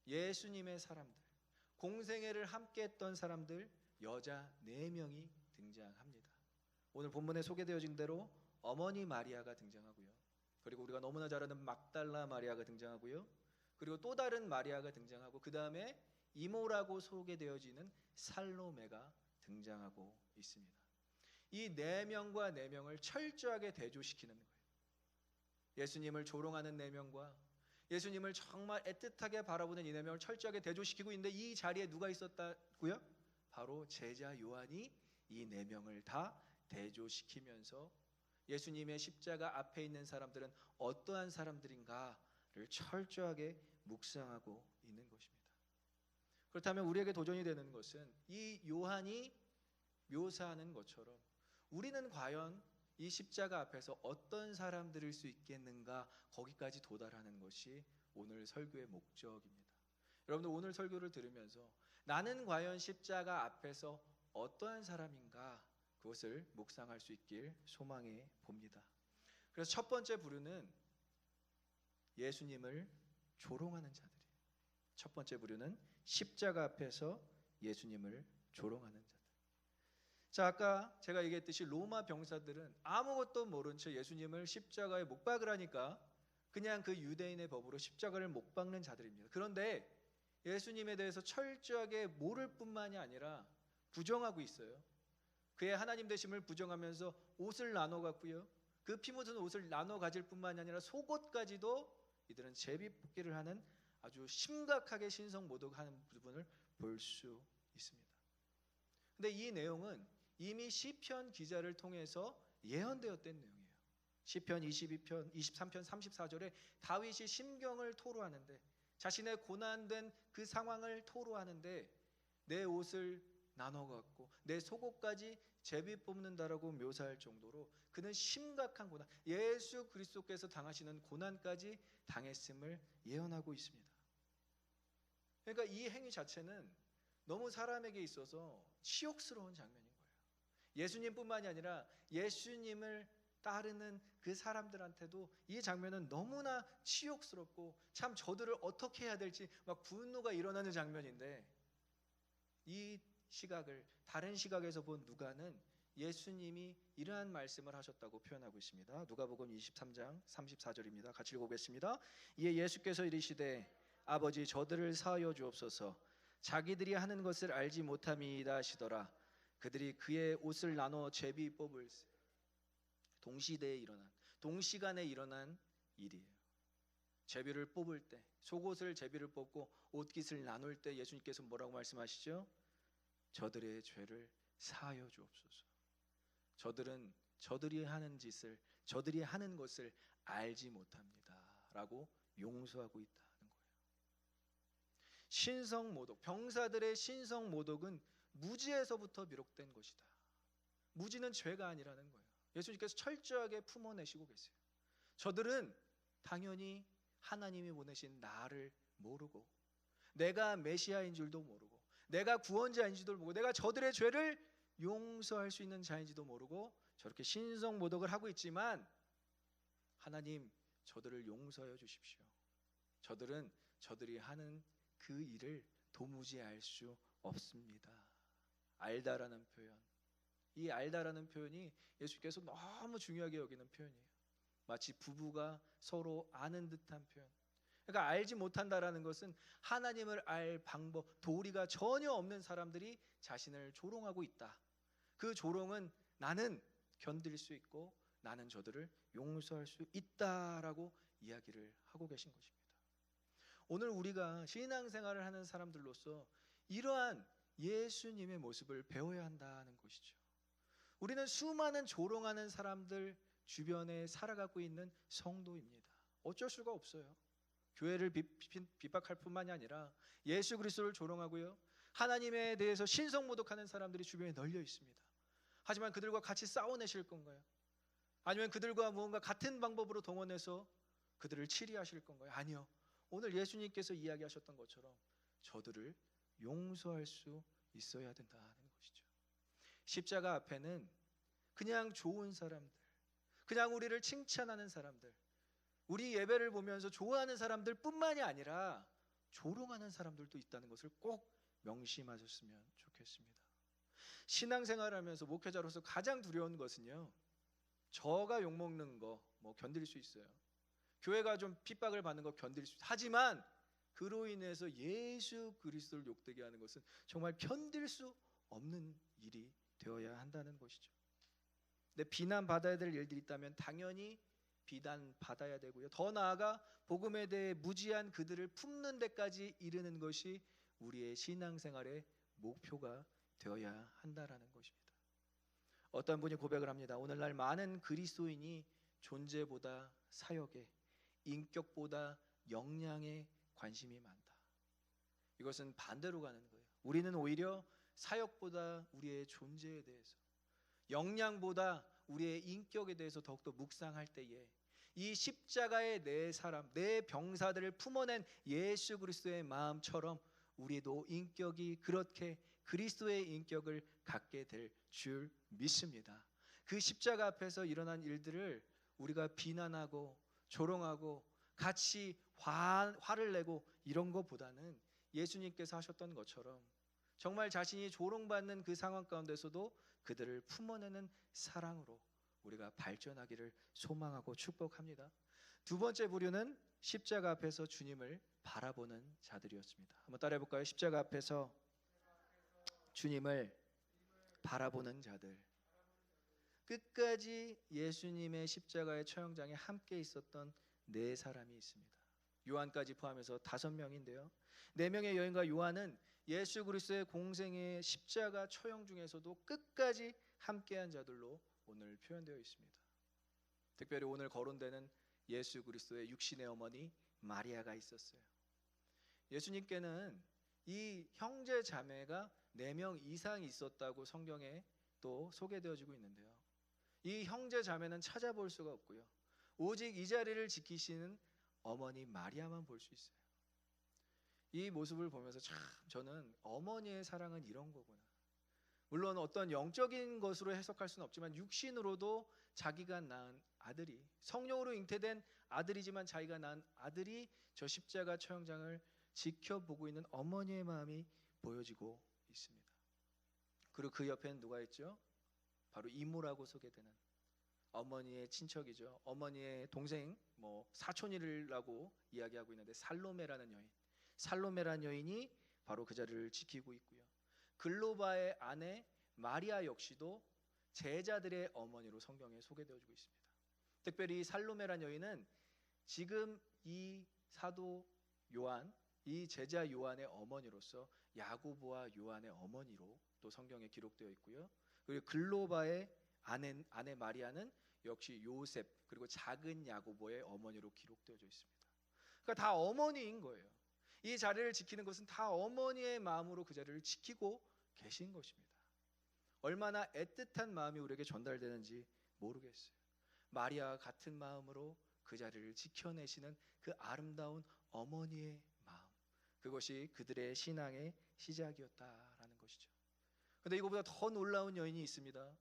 예수님의 사람들, 공생애를 함께 했던 사람들 여자 4명이 등장합니다. 오늘 본문에 소개되어진 대로 어머니 마리아가 등장하고요, 그리고 우리가 너무나 잘 아는 막달라 마리아가 등장하고요, 그리고 또 다른 마리아가 등장하고, 그 다음에 이모라고 소개되어지는 살로메가 등장하고 있습니다. 이 4명과 4명을 철저하게 대조시키는 거예요. 예수님을 조롱하는 4명과 예수님을 정말 애틋하게 바라보는 이 4명을 철저하게 대조시키고 있는데, 이 자리에 누가 있었다고요? 바로 제자 요한이 이 4명을 다 대조시키면서 예수님의 십자가 앞에 있는 사람들은 어떠한 사람들인가를 철저하게 묵상하고 있는 것입니다. 그렇다면 우리에게 도전이 되는 것은 이 요한이 묘사하는 것처럼 우리는 과연 이 십자가 앞에서 어떤 사람들일 수 있겠는가, 거기까지 도달하는 것이 오늘 설교의 목적입니다. 여러분들 오늘 설교를 들으면서 나는 과연 십자가 앞에서 어떠한 사람인가, 그것을 묵상할 수 있길 소망해 봅니다. 그래서 첫 번째 부류는 예수님을 조롱하는 자들이에요. 첫 번째 부류는 십자가 앞에서 예수님을 조롱하는 자들. 자, 아까 제가 얘기했듯이 로마 병사들은 아무것도 모른 채 예수님을 십자가에 못 박으라니까 그냥 그 유대인의 법으로 십자가를 못 박는 자들입니다. 그런데 예수님에 대해서 철저하게 모를 뿐만이 아니라 부정하고 있어요. 그의 하나님 되심을 부정하면서 옷을 나눠 갖고요, 그 피 묻은 옷을 나눠 가질 뿐만이 아니라 속옷까지도 이들은 제비 뽑기를 하는 아주 심각하게 신성 모독하는 부분을 볼 수 있습니다. 근데 이 내용은 이미 시편 기자를 통해서 예언되었던 내용이에요. 시편 22편, 23편 34절에 다윗이 심경을 토로하는데, 자신의 고난된 그 상황을 토로하는데 내 옷을 나눠 갖고 내 속옷까지 제비 뽑는다라고 묘사할 정도로 그는 심각한 고난, 예수 그리스도께서 당하시는 고난까지 당했음을 예언하고 있습니다. 그러니까 이 행위 자체는 너무 사람에게 있어서 치욕스러운 장면인 거예요. 예수님뿐만이 아니라 예수님을 따르는 그 사람들한테도 이 장면은 너무나 치욕스럽고 참 저들을 어떻게 해야 될지 막 분노가 일어나는 장면인데, 이 시각을 다른 시각에서 본 누가는 예수님이 이러한 말씀을 하셨다고 표현하고 있습니다. 누가복음 23장 34절입니다. 같이 읽어보겠습니다. 이에 예수께서 이르시되 아버지 저들을 사하여 주옵소서, 자기들이 하는 것을 알지 못함이다 하시더라. 그들이 그의 옷을 나눠 제비 뽑을세. 동시간에 일어난 일이에요. 제비를 뽑을 때, 속옷을 제비를 뽑고 옷깃을 나눌 때 예수님께서 뭐라고 말씀하시죠? 저들의 죄를 사하여 주옵소서. 저들은 저들이 하는 짓을, 저들이 하는 것을 알지 못합니다 라고 용서하고 있다는 거예요. 신성모독, 병사들의 신성모독은 무지에서부터 비롯된 것이다. 무지는 죄가 아니라는 거예요. 예수님께서 철저하게 품어내시고 계세요. 저들은 당연히 하나님이 보내신 나를 모르고, 내가 메시아인 줄도 모르고, 내가 구원자인 줄도 모르고, 내가 저들의 죄를 용서할 수 있는 자인지도 모르고 저렇게 신성모독을 하고 있지만, 하나님 저들을 용서해 주십시오. 저들은 저들이 하는 그 일을 도무지 알 수 없습니다. 알다라는 표현, 이 알다라는 표현이 예수께서 너무 중요하게 여기는 표현이에요. 마치 부부가 서로 아는 듯한 표현. 그러니까 알지 못한다라는 것은 하나님을 알 방법, 도리가 전혀 없는 사람들이 자신을 조롱하고 있다. 그 조롱은 나는 견딜 수 있고 나는 저들을 용서할 수 있다라고 이야기를 하고 계신 것입니다. 오늘 우리가 신앙생활을 하는 사람들로서 이러한 예수님의 모습을 배워야 한다는 것이죠. 우리는 수많은 조롱하는 사람들 주변에 살아가고 있는 성도입니다. 어쩔 수가 없어요. 교회를 비박할 뿐만이 아니라 예수 그리스도를 조롱하고요, 하나님에 대해서 신성모독하는 사람들이 주변에 널려 있습니다. 하지만 그들과 같이 싸워내실 건가요? 아니면 그들과 무언가 같은 방법으로 동원해서 그들을 치리하실 건가요? 아니요. 오늘 예수님께서 이야기하셨던 것처럼 저들을 용서할 수 있어야 된다는 것이죠. 십자가 앞에는 그냥 좋은 사람들, 그냥 우리를 칭찬하는 사람들, 우리 예배를 보면서 좋아하는 사람들 뿐만이 아니라 조롱하는 사람들도 있다는 것을 꼭 명심하셨으면 좋겠습니다. 신앙생활하면서 목회자로서 가장 두려운 것은요, 저가 욕먹는 거 뭐 견딜 수 있어요. 교회가 좀 핍박을 받는 거 견딜 수 있어요. 하지만 그로 인해서 예수 그리스도를 욕되게 하는 것은 정말 견딜 수 없는 일이 되어야 한다는 것이죠. 근데 비난받아야 될 일들이 있다면 당연히 비난받아야 되고요, 더 나아가 복음에 대해 무지한 그들을 품는 데까지 이르는 것이 우리의 신앙생활의 목표가 되어야 한다라는 것입니다. 어떤 분이 고백을 합니다. 오늘날 많은 그리스도인이 존재보다 사역에, 인격보다 역량에 관심이 많다. 이것은 반대로 가는 거예요. 우리는 오히려 사역보다 우리의 존재에 대해서, 역량보다 우리의 인격에 대해서 더욱더 묵상할 때에 이 십자가의 내 사람, 내 병사들을 품어낸 예수 그리스도의 마음처럼 우리도 인격이 그렇게 그리스도의 인격을 갖게 될 줄 믿습니다. 그 십자가 앞에서 일어난 일들을 우리가 비난하고 조롱하고 같이 화를 내고 이런 것보다는 예수님께서 하셨던 것처럼 정말 자신이 조롱받는 그 상황 가운데서도 그들을 품어내는 사랑으로 우리가 발전하기를 소망하고 축복합니다. 두 번째 부류는 십자가 앞에서 주님을 바라보는 자들이었습니다. 한번 따라해 볼까요? 십자가 앞에서 주님을 바라보는 자들. 끝까지 예수님의 십자가의 처형장에 함께 있었던 네 사람이 있습니다. 요한까지 포함해서 5명인데요. 4명의 여인과 요한은 예수 그리스도의 공생의 십자가 처형 중에서도 끝까지 함께한 자들로 오늘 표현되어 있습니다. 특별히 오늘 거론되는 예수 그리스도의 육신의 어머니 마리아가 있었어요. 예수님께는 이 형제 자매가 4명 이상 있었다고 성경에 또 소개되어지고 있는데요. 이 형제 자매는 찾아볼 수가 없고요. 오직 이 자리를 지키시는 어머니 마리아만 볼 수 있어요. 이 모습을 보면서 참 저는 어머니의 사랑은 이런 거구나. 물론 어떤 영적인 것으로 해석할 수는 없지만 육신으로도 자기가 낳은 아들이, 성령으로 잉태된 아들이지만 자기가 낳은 아들이 저 십자가 처형장을 지켜보고 있는 어머니의 마음이 보여지고 있습니다. 그리고 그 옆에는 누가 있죠? 바로 이모라고 소개되는 어머니의 친척이죠. 어머니의 동생, 사촌이라고 이야기하고 있는데 살로메라는 여인, 살로메라는 여인이 바로 그 자리를 지키고 있고요. 글로바의 아내 마리아 역시도 제자들의 어머니로 성경에 소개되어지고 있습니다. 특별히 살로메라는 여인은 지금 이 사도 요한, 이 제자 요한의 어머니로서 야고보와 요한의 어머니로 또 성경에 기록되어 있고요. 그리고 글로바의 아내 마리아는 역시 요셉 그리고 작은 야고보의 어머니로 기록되어져 있습니다. 그러니까 다 어머니인 거예요. 이 자리를 지키는 것은 다 어머니의 마음으로 그 자리를 지키고 계신 것입니다. 얼마나 애틋한 마음이 우리에게 전달되는지 모르겠어요. 마리아와 같은 마음으로 그 자리를 지켜내시는 그 아름다운 어머니의 마음, 그것이 그들의 신앙의 시작이었다라는 것이죠. 그런데 이거보다 더 놀라운 여인이 있습니다.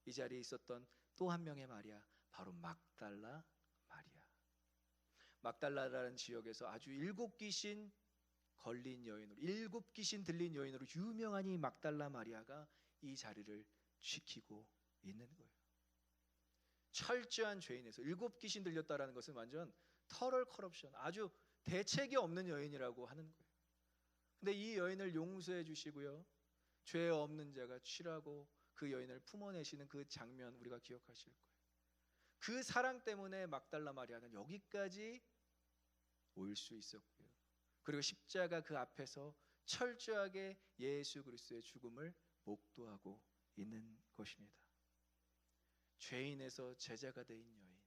이 자리에 있었던 또 한 명의 마리아, 바로 막달라 마리아. 막달라라는 지역에서 아주 7귀신 걸린 여인으로, 7귀신 들린 여인으로 유명한 이 막달라 마리아가 이 자리를 지키고 있는 거예요. 철저한 죄인에서 7귀신 들렸다라는 것은 완전 터럴 커럽션, 아주 대책이 없는 여인이라고 하는 거예요. 근데 이 여인을 용서해 주시고요, 죄 없는 자가 취라고 그 여인을 품어내시는 그 장면 우리가 기억하실 거예요. 그 사랑 때문에 막달라 마리아는 여기까지 올 수 있었고요. 그리고 십자가 그 앞에서 철저하게 예수 그리스도의 죽음을 목도하고 있는 것입니다. 죄인에서 제자가 된 여인,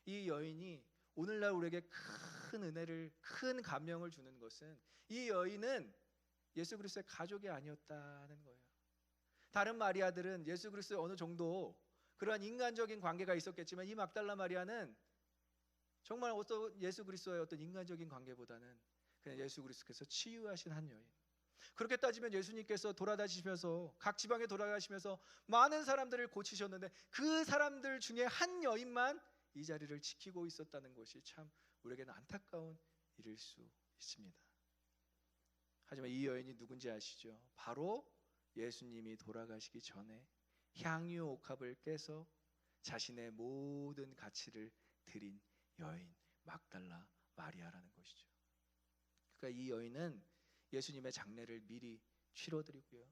이 여인이 오늘날 우리에게 큰 은혜를, 큰 감명을 주는 것은 이 여인은 예수 그리스도의 가족이 아니었다는 거예요. 다른 마리아들은 예수 그리스도의 어느 정도 그러한 인간적인 관계가 있었겠지만 이 막달라 마리아는 정말 어떤 예수 그리스도의 어떤 인간적인 관계보다는 그냥 예수 그리스도께서 치유하신 한 여인. 그렇게 따지면 예수님께서 돌아다니시면서 각 지방에 돌아가시면서 많은 사람들을 고치셨는데 그 사람들 중에 한 여인만 이 자리를 지키고 있었다는 것이 참 우리에게는 안타까운 일일 수 있습니다. 하지만 이 여인이 누군지 아시죠? 바로 예수님이 돌아가시기 전에 향유 옥합을 깨서 자신의 모든 가치를 드린 여인 막달라 마리아라는 것이죠. 그러니까 이 여인은 예수님의 장례를 미리 치러드리고요,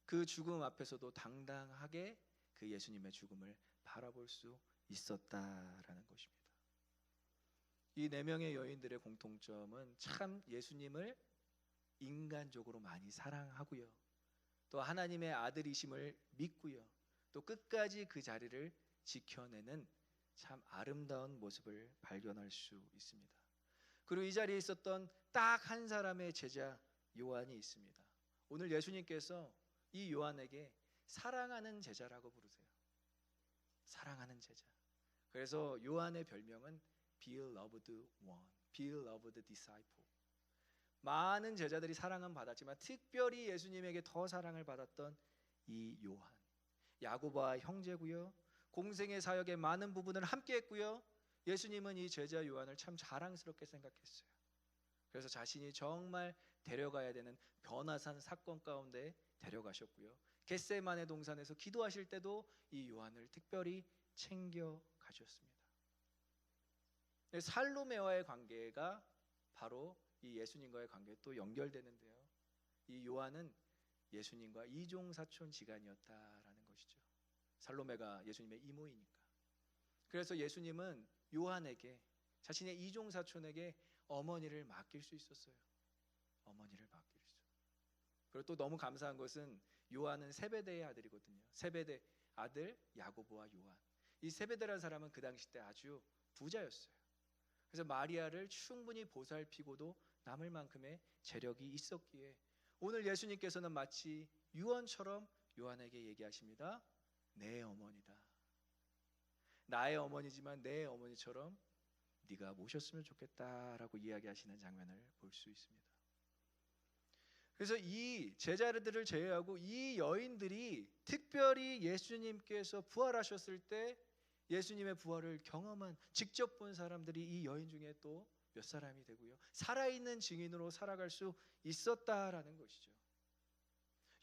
그 죽음 앞에서도 당당하게 그 예수님의 죽음을 바라볼 수 있었다라는 것입니다. 이 4명의 여인들의 공통점은 참 예수님을 인간적으로 많이 사랑하고요, 또 하나님의 아들이심을 믿고요, 또 끝까지 그 자리를 지켜내는 참 아름다운 모습을 발견할 수 있습니다. 그리고 이 자리에 있었던 딱 한 사람의 제자 요한이 있습니다. 오늘 예수님께서 이 요한에게 사랑하는 제자라고 부르세요. 사랑하는 제자. 그래서 요한의 별명은 Beloved One, Beloved Disciple. 많은 제자들이 사랑은 받았지만 특별히 예수님에게 더 사랑을 받았던 이 요한, 야고보와 형제고요, 공생의 사역의 많은 부분을 함께 했고요, 예수님은 이 제자 요한을 참 자랑스럽게 생각했어요. 그래서 자신이 정말 데려가야 되는 변화산 사건 가운데 데려가셨고요, 겟세마네 동산에서 기도하실 때도 이 요한을 특별히 챙겨 가셨습니다. 살로메와의 관계가 바로 이 예수님과의 관계에 또 연결되는데요, 이 요한은 예수님과 이종사촌 지간이었다라는 것이죠. 살로메가 예수님의 이모이니까. 그래서 예수님은 요한에게, 자신의 이종사촌에게 어머니를 맡길 수 있었어요. 어머니를 맡길 수. 그리고 또 너무 감사한 것은 요한은 세베대의 아들이거든요. 세베대 아들 야고보와 요한. 이 세베대라는 사람은 그 당시 때 아주 부자였어요. 그래서 마리아를 충분히 보살피고도 남을 만큼의 재력이 있었기에 오늘 예수님께서는 마치 유언처럼 요한에게 얘기하십니다. 내 어머니다. 나의 어머니지만 내 어머니처럼 네가 모셨으면 좋겠다라고 이야기하시는 장면을 볼 수 있습니다. 그래서 이 제자들을 제외하고 이 여인들이 특별히 예수님께서 부활하셨을 때 예수님의 부활을 경험한, 직접 본 사람들이 이 여인 중에 또 몇 사람이 되고요, 살아있는 증인으로 살아갈 수 있었다라는 것이죠.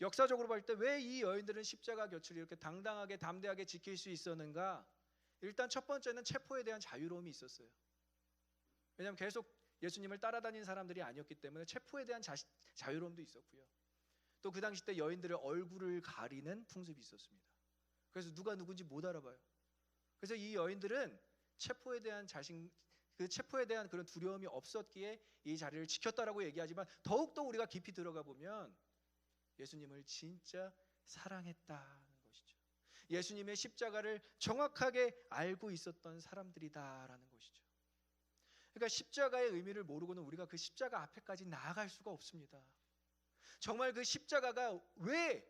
역사적으로 볼 때 왜 이 여인들은 십자가 곁을 이렇게 당당하게 담대하게 지킬 수 있었는가? 일단 첫 번째는 체포에 대한 자유로움이 있었어요. 왜냐하면 계속 예수님을 따라다닌 사람들이 아니었기 때문에 체포에 대한 자유로움도 있었고요. 또 그 당시 때 여인들의 얼굴을 가리는 풍습이 있었습니다. 그래서 누가 누군지 못 알아봐요. 그래서 이 여인들은 체포에 대한 그런 두려움이 없었기에 이 자리를 지켰다라고 얘기하지만, 더욱더 우리가 깊이 들어가 보면 예수님을 진짜 사랑했다는 것이죠. 예수님의 십자가를 정확하게 알고 있었던 사람들이다라는 것이죠. 그러니까 십자가의 의미를 모르고는 우리가 그 십자가 앞에까지 나아갈 수가 없습니다. 정말 그 십자가가 왜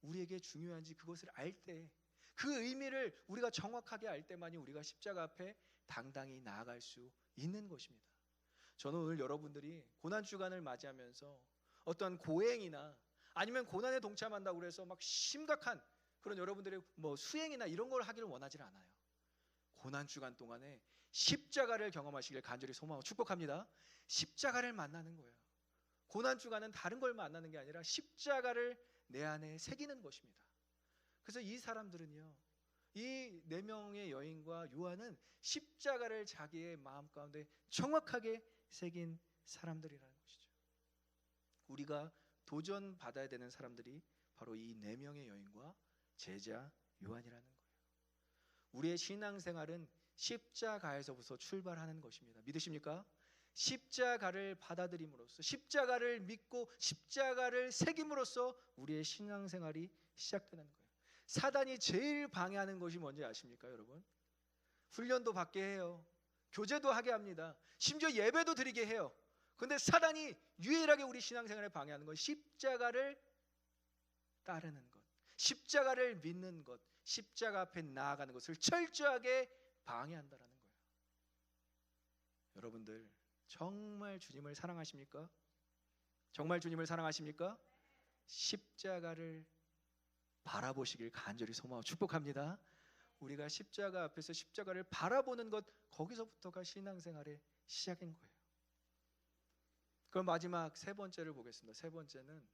우리에게 중요한지 그것을 알 때, 그 의미를 우리가 정확하게 알 때만이 우리가 십자가 앞에 당당히 나아갈 수 있는 것입니다. 저는 오늘 여러분들이 고난주간을 맞이하면서 어떤 고행이나 아니면 고난에 동참한다고 해서 막 심각한 그런 여러분들의 수행이나 이런 걸 하기를 원하지 않아요. 고난주간 동안에 십자가를 경험하시길 간절히 소망하고 축복합니다. 십자가를 만나는 거예요. 고난주간은 다른 걸 만나는 게 아니라 십자가를 내 안에 새기는 것입니다. 그래서 이 사람들은요, 이 4명의 여인과 요한은 십자가를 자기의 마음 가운데 정확하게 새긴 사람들이라는 것이죠. 우리가 도전받아야 되는 사람들이 바로 이 4명의 여인과 제자 요한이라는 거예요. 우리의 신앙생활은 십자가에서부터 출발하는 것입니다. 믿으십니까? 십자가를 받아들임으로써, 십자가를 믿고 십자가를 새김으로써 우리의 신앙생활이 시작되는 거예요. 사단이 제일 방해하는 것이 뭔지 아십니까, 여러분? 훈련도 받게 해요. 교제도 하게 합니다. 심지어 예배도 드리게 해요. 그런데 사단이 유일하게 우리 신앙생활에 방해하는 건 십자가를 따르는 것, 십자가를 믿는 것, 십자가 앞에 나아가는 것을 철저하게 방해한다라는 거예요. 여러분들 정말 주님을 사랑하십니까? 정말 주님을 사랑하십니까? 십자가를 바라보시길 간절히 소망하고 축복합니다. 우리가 십자가 앞에서 십자가를 바라보는 것, 거기서부터가 신앙생활의 시작인 거예요. 그럼 마지막 세 번째를 보겠습니다. 세 번째는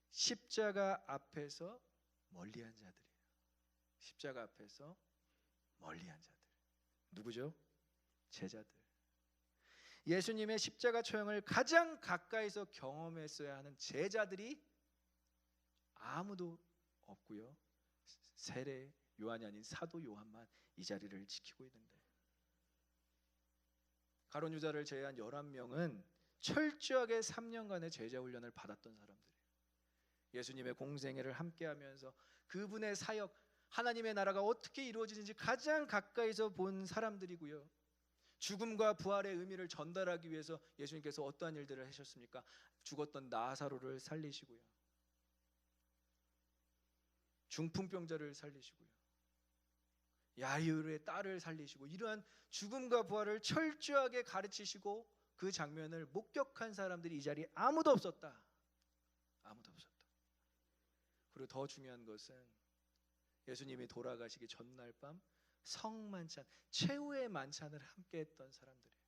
십자가 앞에서 멀리한 자들이에요. 십자가 앞에서 멀리한 자들. 누구죠? 제자들. 예수님의 십자가 처형을 가장 가까이서 경험했어야 하는 제자들이 아무도 없고요, 세례 요한이 아닌 사도 요한만 이 자리를 지키고 있는데, 가룟 유다를 제외한 11명은 철저하게 3년간의 제자 훈련을 받았던 사람들이에요. 예수님의 공생애를 함께하면서 그분의 사역, 하나님의 나라가 어떻게 이루어지는지 가장 가까이서 본 사람들이고요, 죽음과 부활의 의미를 전달하기 위해서 예수님께서 어떠한 일들을 하셨습니까? 죽었던 나사로를 살리시고요, 중풍병자를 살리시고요, 야이로의 딸을 살리시고, 이러한 죽음과 부활을 철저하게 가르치시고 그 장면을 목격한 사람들이 이 자리에 아무도 없었다. 아무도 없었다. 그리고 더 중요한 것은 예수님이 돌아가시기 전날 밤 성만찬, 최후의 만찬을 함께했던 사람들이에요.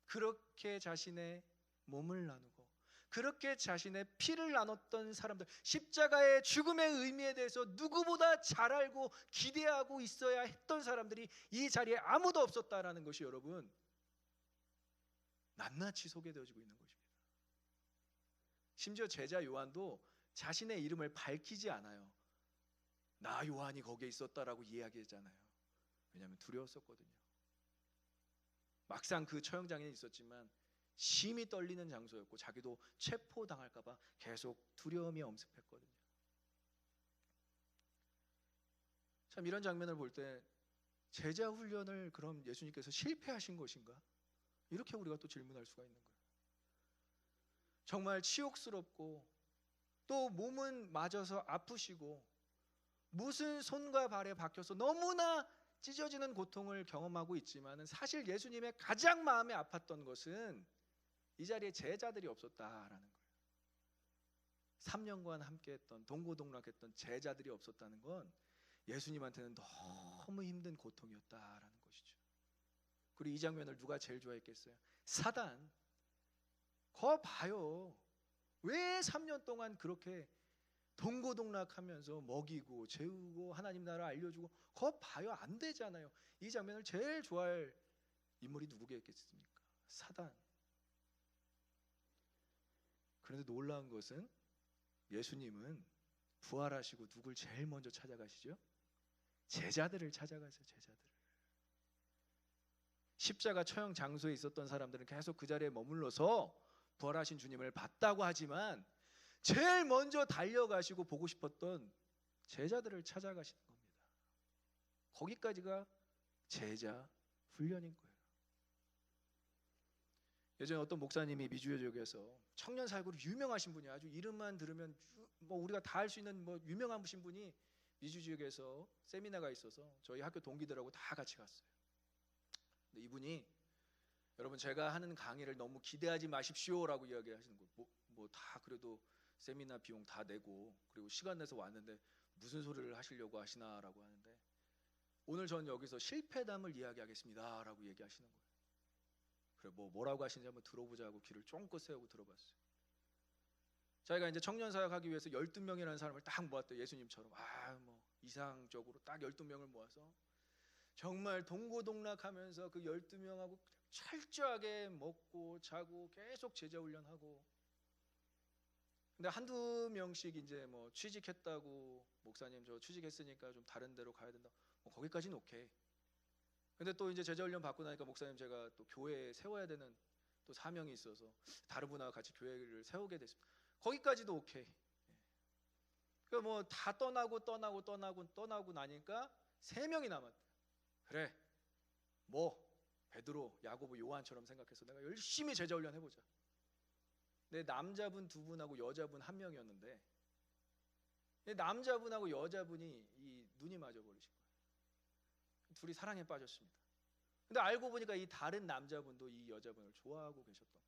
그렇게 자신의 몸을 나누고 그렇게 자신의 피를 나눴던 사람들, 십자가의 죽음의 의미에 대해서 누구보다 잘 알고 기대하고 있어야 했던 사람들이 이 자리에 아무도 없었다라는 것이 여러분 낱낱이 소개되어지고 있는 것입니다. 심지어 제자 요한도 자신의 이름을 밝히지 않아요. 나 요한이 거기에 있었다라고 이야기했잖아요. 왜냐하면 두려웠었거든요. 막상 그 처형장에 있었지만 심히 떨리는 장소였고 자기도 체포당할까 봐 계속 두려움이 엄습했거든요. 참 이런 장면을 볼 때 제자 훈련을 그럼 예수님께서 실패하신 것인가? 이렇게 우리가 또 질문할 수가 있는 거예요. 정말 치욕스럽고 또 몸은 맞아서 아프시고 무슨 손과 발에 박혀서 너무나 찢어지는 고통을 경험하고 있지만 사실 예수님의 가장 마음에 아팠던 것은 이 자리에 제자들이 없었다라는 거예요. 3년간 함께했던 동고동락했던 제자들이 없었다는 건 예수님한테는 너무 힘든 고통이었다라는 것이죠. 그리고 이 장면을 누가 제일 좋아했겠어요? 사단. 거 봐요. 왜 3년 동안 그렇게 동고동락하면서 먹이고 재우고 하나님 나라 알려주고 거 봐요. 안 되잖아요. 이 장면을 제일 좋아할 인물이 누구겠습니까? 사단. 그런데 놀라운 것은 예수님은 부활하시고 누굴 제일 먼저 찾아가시죠? 제자들을 찾아가세요. 제자들을. 십자가 처형 장소에 있었던 사람들은 계속 그 자리에 머물러서 부활하신 주님을 봤다고 하지만 제일 먼저 달려가시고 보고 싶었던 제자들을 찾아가시는 겁니다. 거기까지가 제자 훈련인 거예요. 예전에 어떤 목사님이 미주 지역에서 청년 사역으로 유명하신 분이 아주 이름만 들으면 뭐 우리가 다 알 수 있는 뭐 유명하신 분이 미주 지역에서 세미나가 있어서 저희 학교 동기들하고 다 같이 갔어요. 근데 이분이 여러분 제가 하는 강의를 너무 기대하지 마십시오라고 이야기하시는 거예요. 뭐 다 그래도 세미나 비용 다 내고 그리고 시간 내서 왔는데 무슨 소리를 하시려고 하시나라고 하는데 오늘 전 여기서 실패담을 이야기하겠습니다라고 얘기하시는 거예요. 그래 뭐라고 하시는지 한번 들어보자고 귀를 쫑긋 세우고 들어봤어요. 자기가 이제 청년 사역하기 위해서 12명이라는 사람을 딱 모았대요. 예수님처럼 뭐 이상적으로 딱 12명을 모아서 정말 동고동락하면서 그 12명하고 철저하게 먹고 자고 계속 제자 훈련하고 근데 한두 명씩 이제 뭐 취직했다고 목사님 저 취직했으니까 좀 다른 데로 가야 된다. 뭐 거기까지는 오케이. 근데 또 이제 제자 훈련 받고 나니까 목사님 제가 또 교회에 세워야 되는 또 사명이 있어서 다른 분하고 같이 교회를 세우게 됐습니다. 거기까지도 오케이. 그 뭐 다 떠나고 나니까 3명이 남았대. 그래. 뭐 베드로, 야고보, 요한처럼 생각해서 내가 열심히 제자 훈련 해보자. 내 남자분 2분하고 여자분 1명이었는데 남자분하고 여자분이 이 눈이 맞아 버리신 거예요. 둘이 사랑에 빠졌습니다. 근데 알고 보니까 이 다른 남자분도 이 여자분을 좋아하고 계셨던 거예요.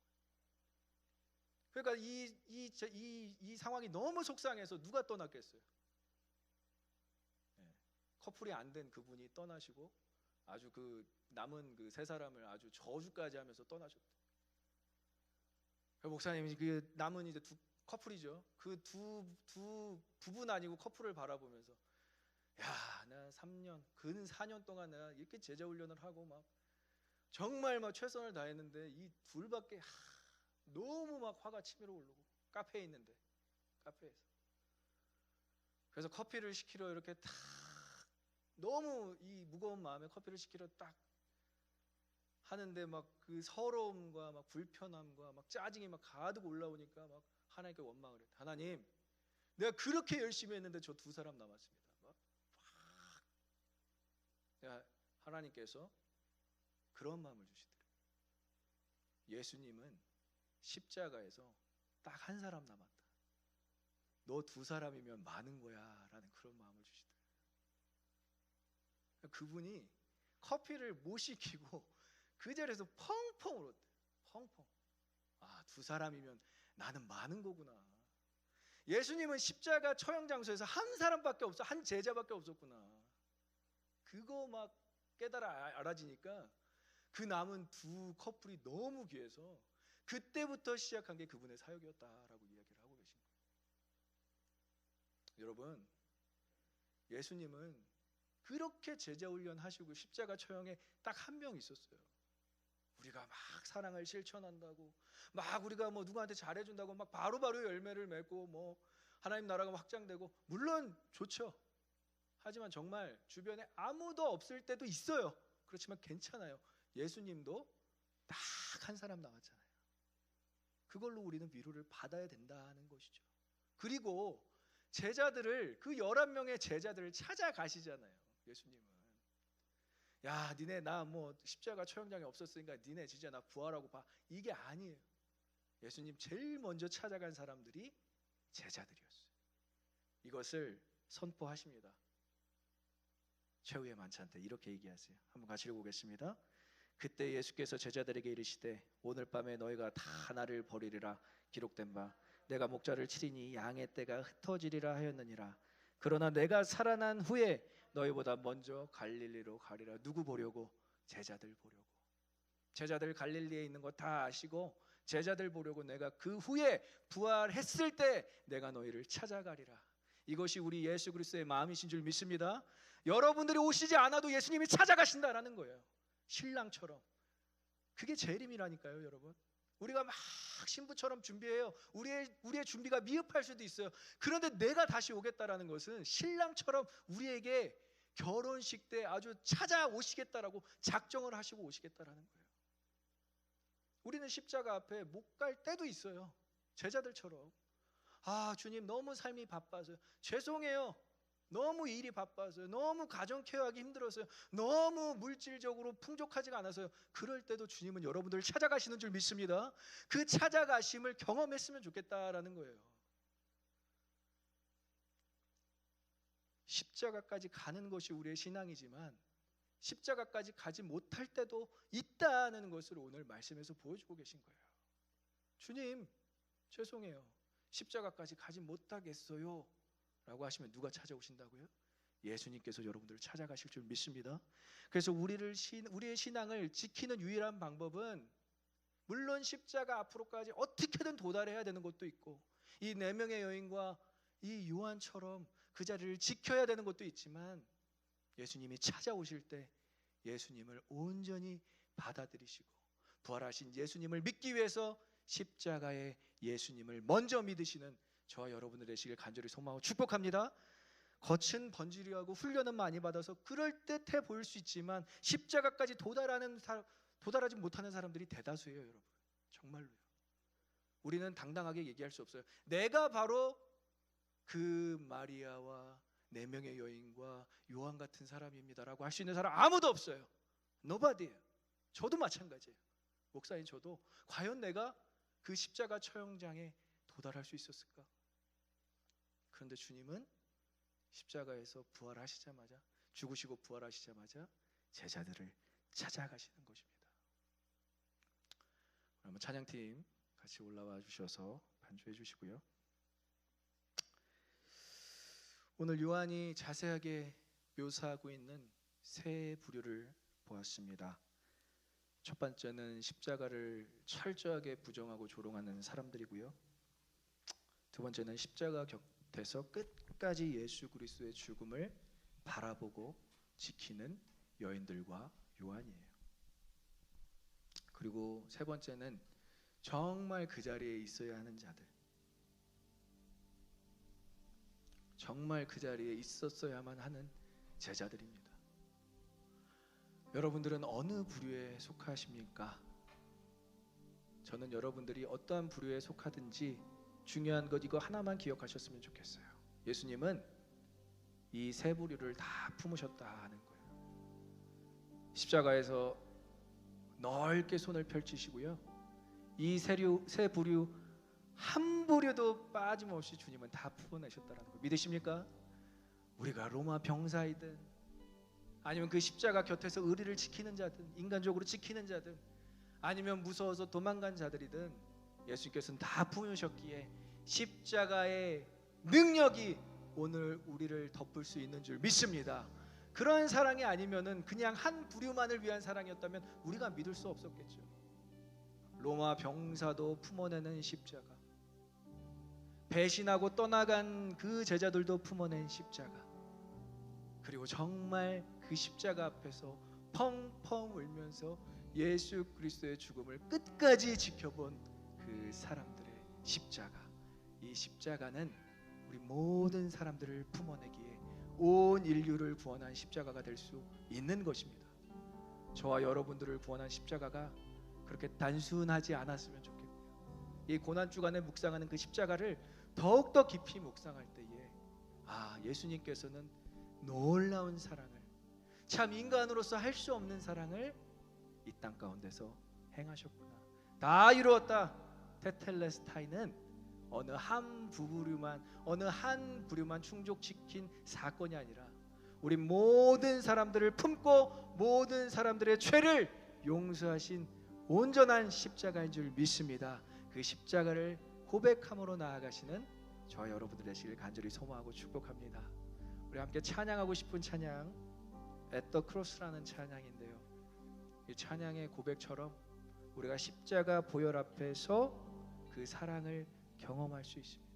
그러니까 이 상황이 너무 속상해서 누가 떠났겠어요? 네. 커플이 안 된 그분이 떠나시고 아주 그 남은 그 3사람을 아주 저주까지 하면서 떠나셨대. 목사님이 그 남은 이제 2 커플이죠. 그 두 부분 아니고 커플을 바라보면서 야, 나 3년, 근 4년 동안 내가 이렇게 제자 훈련을 하고 막 정말 막 최선을 다했는데 이 둘밖에 너무 막 화가 치밀어 오르고 카페에 있는데 카페에서 그래서 커피를 시키러 이렇게 탁 너무 이 무거운 마음에 커피를 시키러 딱 하는데 막 그 서러움과 막 불편함과 막 짜증이 막 가득 올라오니까 막 하나님께 원망을 했다. 하나님, 내가 그렇게 열심히 했는데 저 2사람 남았습니다. 막 내가 하나님께서 그런 마음을 주시더래요. 예수님은 십자가에서 딱 1사람 남았다. 너 2사람이면 많은 거야라는 그런 마음을 주시더래요. 그분이 커피를 못 시키고 그 자리에서 펑펑 울었대. 펑펑. 2사람이면 나는 많은 거구나. 예수님은 십자가 처형 장소에서 1사람밖에 없어. 한 제자밖에 없었구나. 그거 막 알아지니까 그 남은 2 커플이 너무 귀해서 그때부터 시작한 게 그분의 사역이었다라고 이야기를 하고 계신 거예요. 여러분, 예수님은 그렇게 제자 훈련하시고 십자가 처형에 딱 1명 있었어요. 우리가 막 사랑을 실천한다고 막 우리가 뭐 누구한테 잘해준다고 막 바로바로 열매를 맺고 뭐 하나님 나라가 확장되고 물론 좋죠. 하지만 정말 주변에 아무도 없을 때도 있어요. 그렇지만 괜찮아요. 예수님도 딱 한 사람 남았잖아요. 그걸로 우리는 위로를 받아야 된다는 것이죠. 그리고 제자들을, 그 11명의 제자들을 찾아가시잖아요. 예수님은 야 니네 나 뭐 십자가 처형장에 없었으니까 니네 진짜 나 부활하고 봐, 이게 아니에요. 예수님 제일 먼저 찾아간 사람들이 제자들이었어요. 이것을 선포하십니다. 최후의 만찬 때 이렇게 얘기하세요. 한번 같이 읽어보겠습니다. 그때 예수께서 제자들에게 이르시되 오늘 밤에 너희가 다 나를 버리리라 기록된 바 내가 목자를 치리니 양의 떼가 흩어지리라 하였느니라. 그러나 내가 살아난 후에 너희보다 먼저 갈릴리로 가리라. 누구 보려고? 제자들 보려고. 제자들 갈릴리에 있는 거 다 아시고 제자들 보려고 내가 그 후에 부활했을 때 내가 너희를 찾아가리라. 이것이 우리 예수 그리스도의 마음이신 줄 믿습니다. 여러분들이 오시지 않아도 예수님이 찾아가신다라는 거예요. 신랑처럼. 그게 재림이라니까요, 여러분. 우리가 막 신부처럼 준비해요. 우리의 준비가 미흡할 수도 있어요. 그런데 내가 다시 오겠다라는 것은 신랑처럼 우리에게 결혼식 때 아주 찾아오시겠다라고 작정을 하시고 오시겠다라는 거예요. 우리는 십자가 앞에 못 갈 때도 있어요. 제자들처럼. 아, 주님 너무 삶이 바빠서요. 죄송해요. 너무 일이 바빠서요. 너무 가정 케어하기 힘들어서요. 너무 물질적으로 풍족하지가 않아서요. 그럴 때도 주님은 여러분들을 찾아가시는 줄 믿습니다. 그 찾아가심을 경험했으면 좋겠다라는 거예요. 십자가까지 가는 것이 우리의 신앙이지만 십자가까지 가지 못할 때도 있다는 것을 오늘 말씀에서 보여주고 계신 거예요. 주님 죄송해요. 십자가까지 가지 못하겠어요 라고 하시면 누가 찾아오신다고요? 예수님께서 여러분들을 찾아가실 줄 믿습니다. 그래서 우리의 신앙을 지키는 유일한 방법은 물론 십자가 앞으로까지 어떻게든 도달해야 되는 것도 있고 이 4명의 여인과 이 요한처럼 그 자리를 지켜야 되는 것도 있지만 예수님이 찾아오실 때 예수님을 온전히 받아들이시고 부활하신 예수님을 믿기 위해서 십자가의 예수님을 먼저 믿으시는 저와 여러분들 되시길 간절히 소망하고 축복합니다. 거친 번지르하고 훈련은 많이 받아서 그럴듯해 보일 수 있지만 십자가까지 도달하지 못하는 사람들이 대다수예요, 여러분. 정말로요. 우리는 당당하게 얘기할 수 없어요. 내가 바로 그 마리아와 4명의 여인과 요한 같은 사람입니다라고 할 수 있는 사람 아무도 없어요. nobody예요. 저도 마찬가지예요. 목사인 저도 과연 내가 그 십자가 처형장에 도달할 수 있었을까? 그런데 주님은 십자가에서 부활하시자마자, 죽으시고 부활하시자마자 제자들을 찾아가시는 것입니다. 그러면 찬양팀 같이 올라와 주셔서 반주해 주시고요. 오늘 요한이 자세하게 묘사하고 있는 세 부류를 보았습니다. 첫 번째는 십자가를 철저하게 부정하고 조롱하는 사람들이고요. 두 번째는 십자가 곁에서 끝까지 예수 그리스도의 죽음을 바라보고 지키는 여인들과 요한이에요. 그리고 세 번째는 정말 그 자리에 있어야 하는 자들, 정말 그 자리에 있었어야만 하는 제자들입니다. 여러분들은 어느 부류에 속하십니까? 저는 여러분들이 어떠한 부류에 속하든지 중요한 것 이거 하나만 기억하셨으면 좋겠어요. 예수님은 이 세 부류를 다 품으셨다는 거예요. 십자가에서 넓게 손을 펼치시고요. 이 세 부류 한 부류도 빠짐없이 주님은 다 풀어내셨다는 거 믿으십니까? 우리가 로마 병사이든 아니면 그 십자가 곁에서 의리를 지키는 자든 인간적으로 지키는 자든 아니면 무서워서 도망간 자들이든 예수님께서는 다 품으셨기에 십자가의 능력이 오늘 우리를 덮을 수 있는 줄 믿습니다. 그런 사랑이 아니면은 그냥 한 부류만을 위한 사랑이었다면 우리가 믿을 수 없었겠죠. 로마 병사도 품어내는 십자가, 배신하고 떠나간 그 제자들도 품어낸 십자가, 그리고 정말 그 십자가 앞에서 펑펑 울면서 예수 그리스도의 죽음을 끝까지 지켜본 그 사람들의 십자가, 이 십자가는 우리 모든 사람들을 품어내기에 온 인류를 구원한 십자가가 될 수 있는 것입니다. 저와 여러분들을 구원한 십자가가 그렇게 단순하지 않았으면 좋겠고요. 이 고난 주간에 묵상하는 그 십자가를 더욱더 깊이 묵상할 때에 예수님께서는 놀라운 사랑을, 참 인간으로서 할 수 없는 사랑을 이 땅 가운데서 행하셨구나. 다 이루었다. 테텔레스타이는 어느 한 부류만 충족시킨 사건이 아니라 우리 모든 사람들을 품고 모든 사람들의 죄를 용서하신 온전한 십자가인 줄 믿습니다. 그 십자가를 고백함으로 나아가시는 저와 여러분들 되시길 간절히 소망하고 축복합니다. 우리 함께 찬양하고 싶은 찬양, At the Cross라는 찬양인데요, 이 찬양의 고백처럼 우리가 십자가 보혈 앞에서 그 사랑을 경험할 수 있습니다.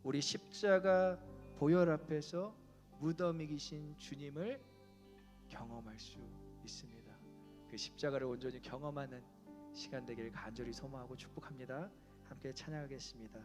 우리 십자가 보혈 앞에서 무덤 이기신 주님을 경험할 수 있습니다. 그 십자가를 온전히 경험하는 시간 되기를 간절히 소망하고 축복합니다. 함께 찬양하겠습니다.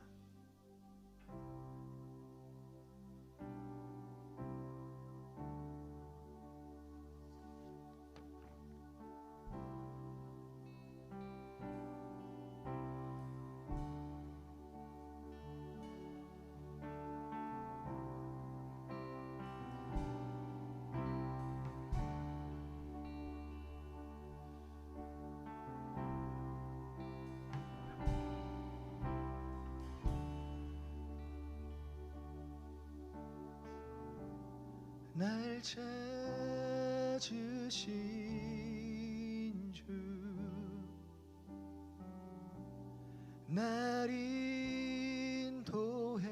날 찾으신 주, 날 인도해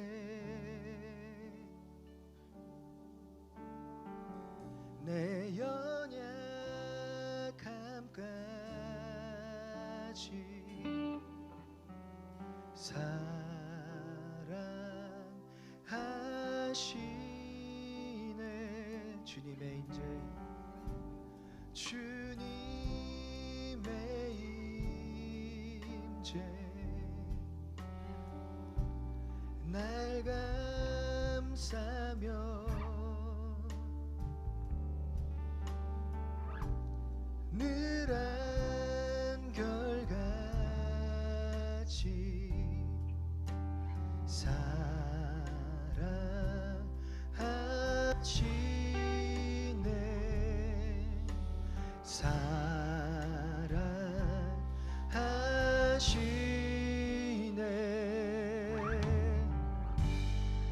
내 연약함까지 사랑하시 주님의 인재, 주님의 인재, 날 감싸며 늘 한결같이 사랑하시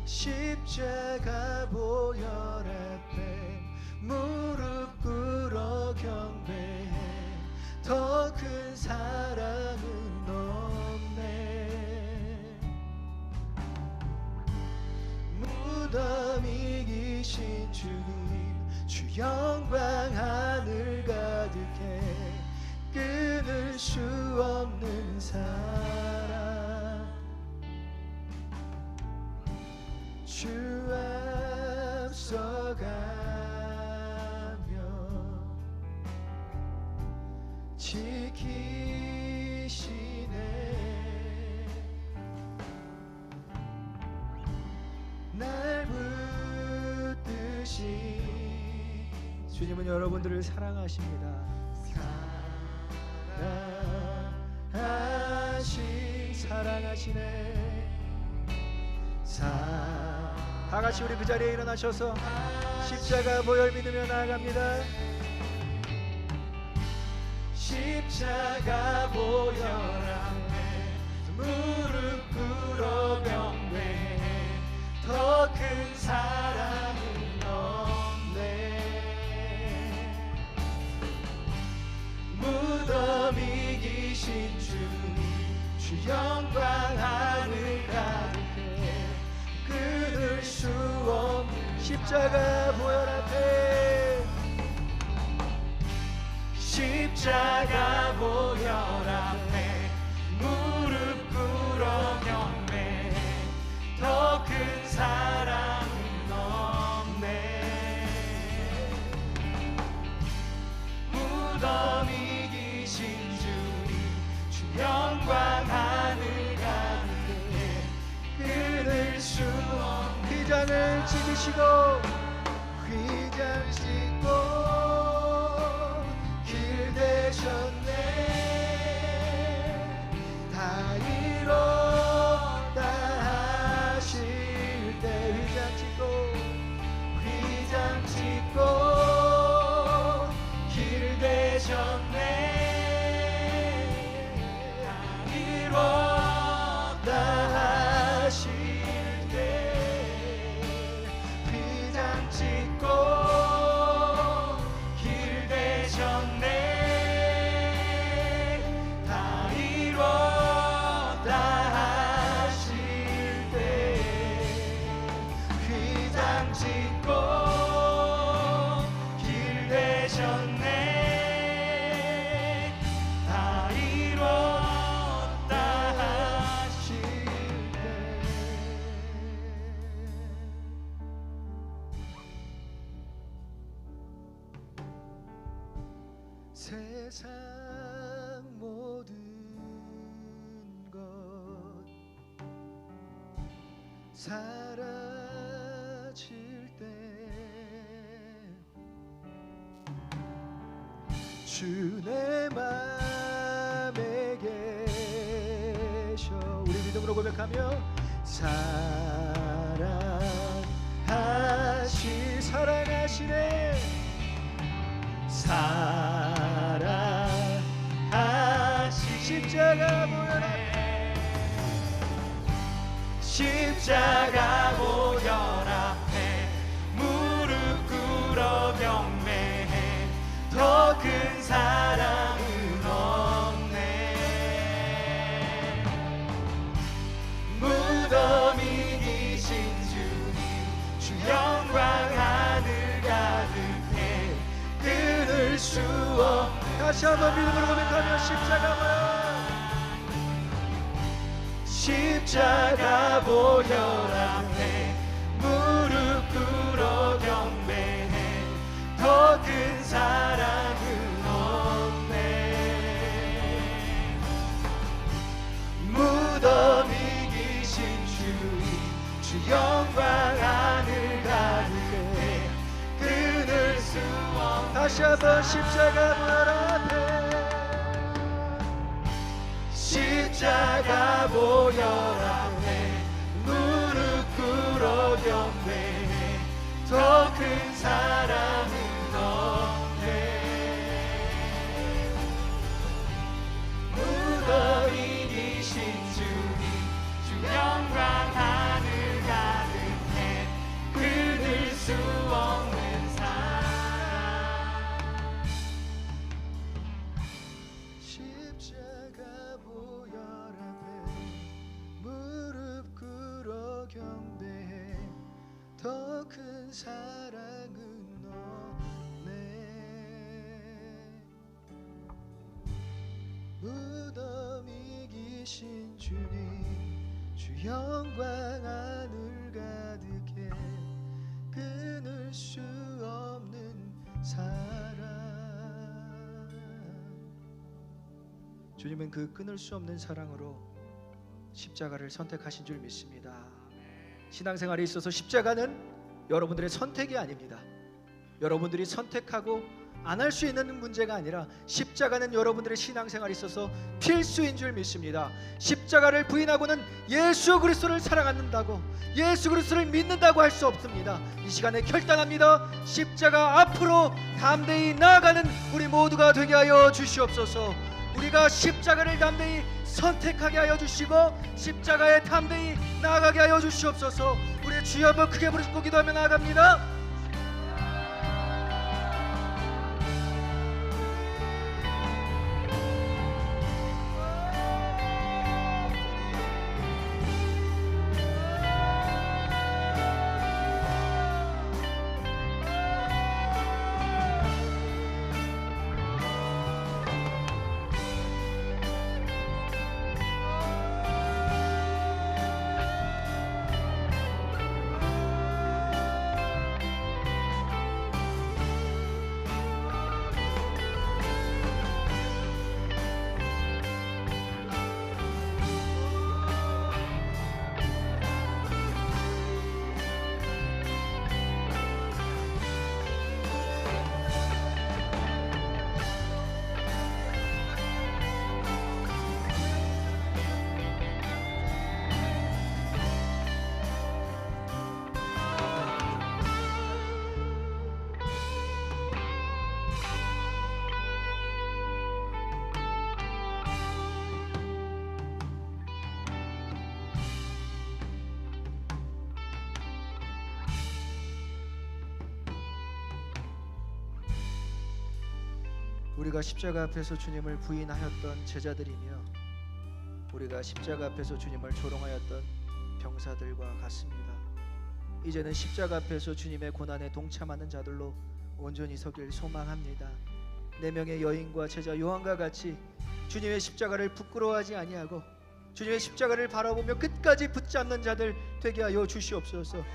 십자가 보혈 앞에 무릎 꿇어 경배해 더 큰 사랑은 없네. 무덤 이기신 주님, 주 영광 하늘 가득해 끊을 수 없는 사랑, 주 앞서가며 지키시네. 날 붙드신 주님은 여러분들을 사랑하십니다. 사랑하시네. 다 같이 우리 그 자리에 일어나셔서 십자가 보혈 믿으며 나아갑니다. 십자가 보혈 앞에 무릎 꿇어 경배해 더 큰 사랑은 없네. 무덤 이기신 주님, 주 영광 하늘 가득해 끊을 수 없는 십자가 보혈 앞에, 십자가 보혈 앞에 무릎 꿇어 경배해 더 큰 사랑은 없네. 무덤 이기신 주님, 주 영광 하늘 가득해 끊을 수 없는 그 잔을 지키시고 찢고 길 되셨네. 다 이뤘다 하실 때 휘장 찢고 길 되셨네. 다 이뤘다 하실 때 휘장 찢고 길 되셨네. 다 이뤘다 하실 때 휘장 찢고 길 되셨네. 다 이뤘다 하실 때. 세상 모든 것 사라질 때 주 내 맘에 계셔. 우리 믿음으로 고백하며 사랑하시네. 사랑하시 십자가 보혈 앞에 십자가 보혈 앞에 무릎 꿇어 경배해. 더 큰 사랑은 없네. 무덤이 계신 주님 주 영광 하늘 가득해 끊을 수 없는. 다시 한번 믿음으로 고백하며 십자가 보혈 앞에 무릎 꿇어 경배해. 더 큰 사랑은 없네. 무덤이 계신 주님 주 영광 하늘 가득해 끊을 수 없는. 다시 한번 십자가 보혈 앞에 십자가 보혈 앞에 무릎 꿇어 경배해. 더 큰 사랑은 없네. 무덤이 계신 주님 주 영광 하늘 가득해 끊을 수 없는 사랑. 십자가 보혈 앞에 무릎 꿇어 경배해. 더 큰 사랑은 없네. 무덤이 계신 주님 주 영광 하늘 가득해 끊을 수 없는 사랑. 주님은 그 끊을 수 없는 사랑으로 십자가를 선택하신 줄 믿습니다. 신앙생활에 있어서 십자가는 여러분들의 선택이 아닙니다. 여러분들이 선택하고 안 할 수 있는 문제가 아니라 십자가는 여러분들의 신앙생활에 있어서 필수인 줄 믿습니다. 십자가를 부인하고는 예수 그리스도를 사랑한다고, 예수 그리스도를 믿는다고 할 수 없습니다. 이 시간에 결단합니다. 십자가 앞으로 담대히 나아가는 우리 모두가 되게 하여 주시옵소서. 우리가 십자가를 담대히 선택하게 하여 주시고 십자가에 담대히 나아가게 하여 주시옵소서. 우리 주여 한번 크게 부르시고 기도하며 나아갑니다. 우리가 십자가 앞에서 주님을 부인하였던 제자들이며 우리가 십자가 앞에서 주님을 조롱하였던 병사들과 같습니다. 이제는 십자가 앞에서 주님의 고난에 동참하는 자들로 온전히 서길 소망합니다. 4명의 여인과 제자 요한과 같이 주님의 십자가를 부끄러워하지 아니하고 주님의 십자가를 바라보며 끝까지 붙잡는 자들 되게 하여 주시옵소서.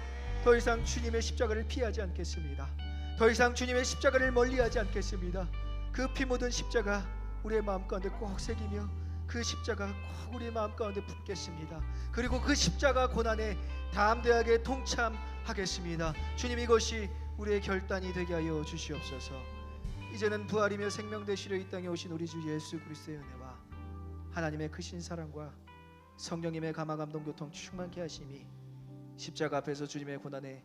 더 이상 주님의 십자가를 피하지 않겠습니다. 더 이상 주님의 십자가를 멀리하지 않겠습니다. 그 피 묻은 십자가 우리의 마음 가운데 꼭 새기며 그 십자가 꼭 우리의 마음 가운데 붙겠습니다. 그리고 그 십자가 고난에 담대하게 동참하겠습니다. 주님, 이것이 우리의 결단이 되게 하여 주시옵소서. 이제는 부활이며 생명 되시려 이 땅에 오신 우리 주 예수 그리스도의 은혜와 하나님의 크신 사랑과 성령님의 감화 감동 교통 충만케 하심이 십자가 앞에서 주님의 고난에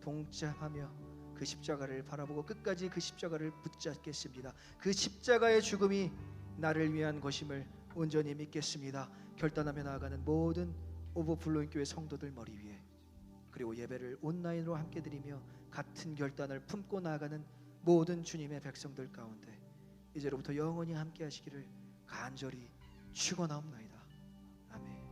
동참하며 그 십자가를 바라보고 끝까지 그 십자가를 붙잡겠습니다. 그 십자가의 죽음이 나를 위한 것임을 온전히 믿겠습니다. 결단하며 나아가는 모든 오버플로잉 교회 성도들 머리 위에, 그리고 예배를 온라인으로 함께 드리며 같은 결단을 품고 나아가는 모든 주님의 백성들 가운데 이제로부터 영원히 함께 하시기를 간절히 축원하옵나이다. 아멘.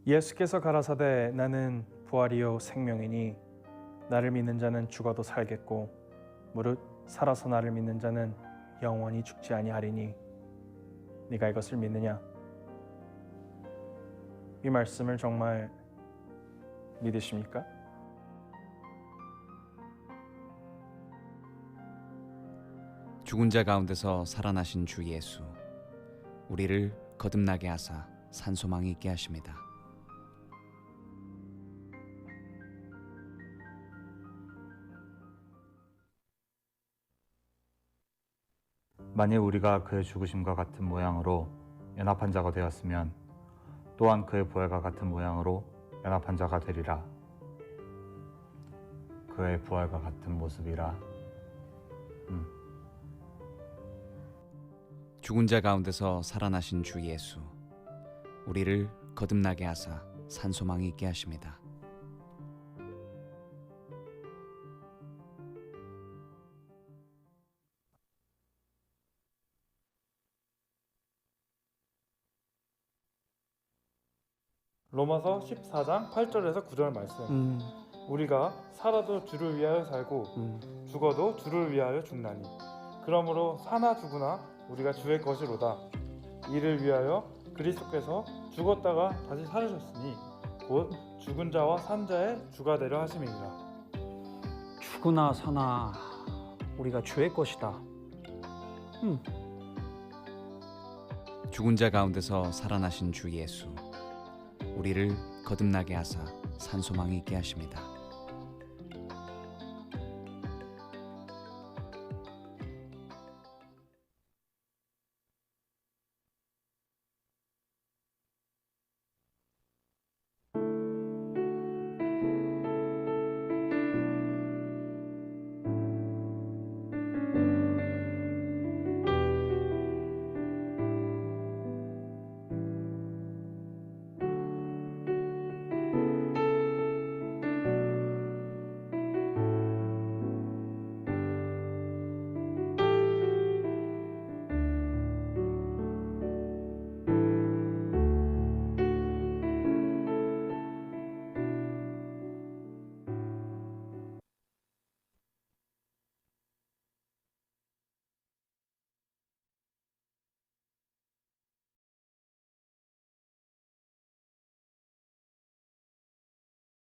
예수께서 가라사대 나는 부활이요 생명이니 나를 믿는 자는 죽어도 살겠고 무릇 살아서 나를 믿는 자는 영원히 죽지 아니하리니 네가 이것을 믿느냐? 이 말씀을 정말 믿으십니까? 죽은 자 가운데서 살아나신 주 예수, 우리를 거듭나게 하사 산소망이 있게 하십니다. 만일 우리가 그의 죽으심과 같은 모양으로 연합한 자가 되었으면 또한 그의 부활과 같은 모양으로 연합한 자가 되리라. 그의 부활과 같은 모습이라. 죽은 자 가운데서 살아나신 주 예수, 우리를 거듭나게 하사 산소망이 있게 하십니다. 로마서 14장 8절에서 9절 말씀. 우리가 살아도 주를 위하여 살고 죽어도 주를 위하여 죽나니 그러므로 사나 죽으나 우리가 주의 것이로다. 이를 위하여 그리스도께서 죽었다가 다시 살으셨으니 곧 죽은 자와 산 자의 주가 되려 하심이니라. 죽으나 사나 우리가 주의 것이다. 죽은 자 가운데서 살아나신 주 예수, 우리를 거듭나게 하사 산소망이 있게 하십니다.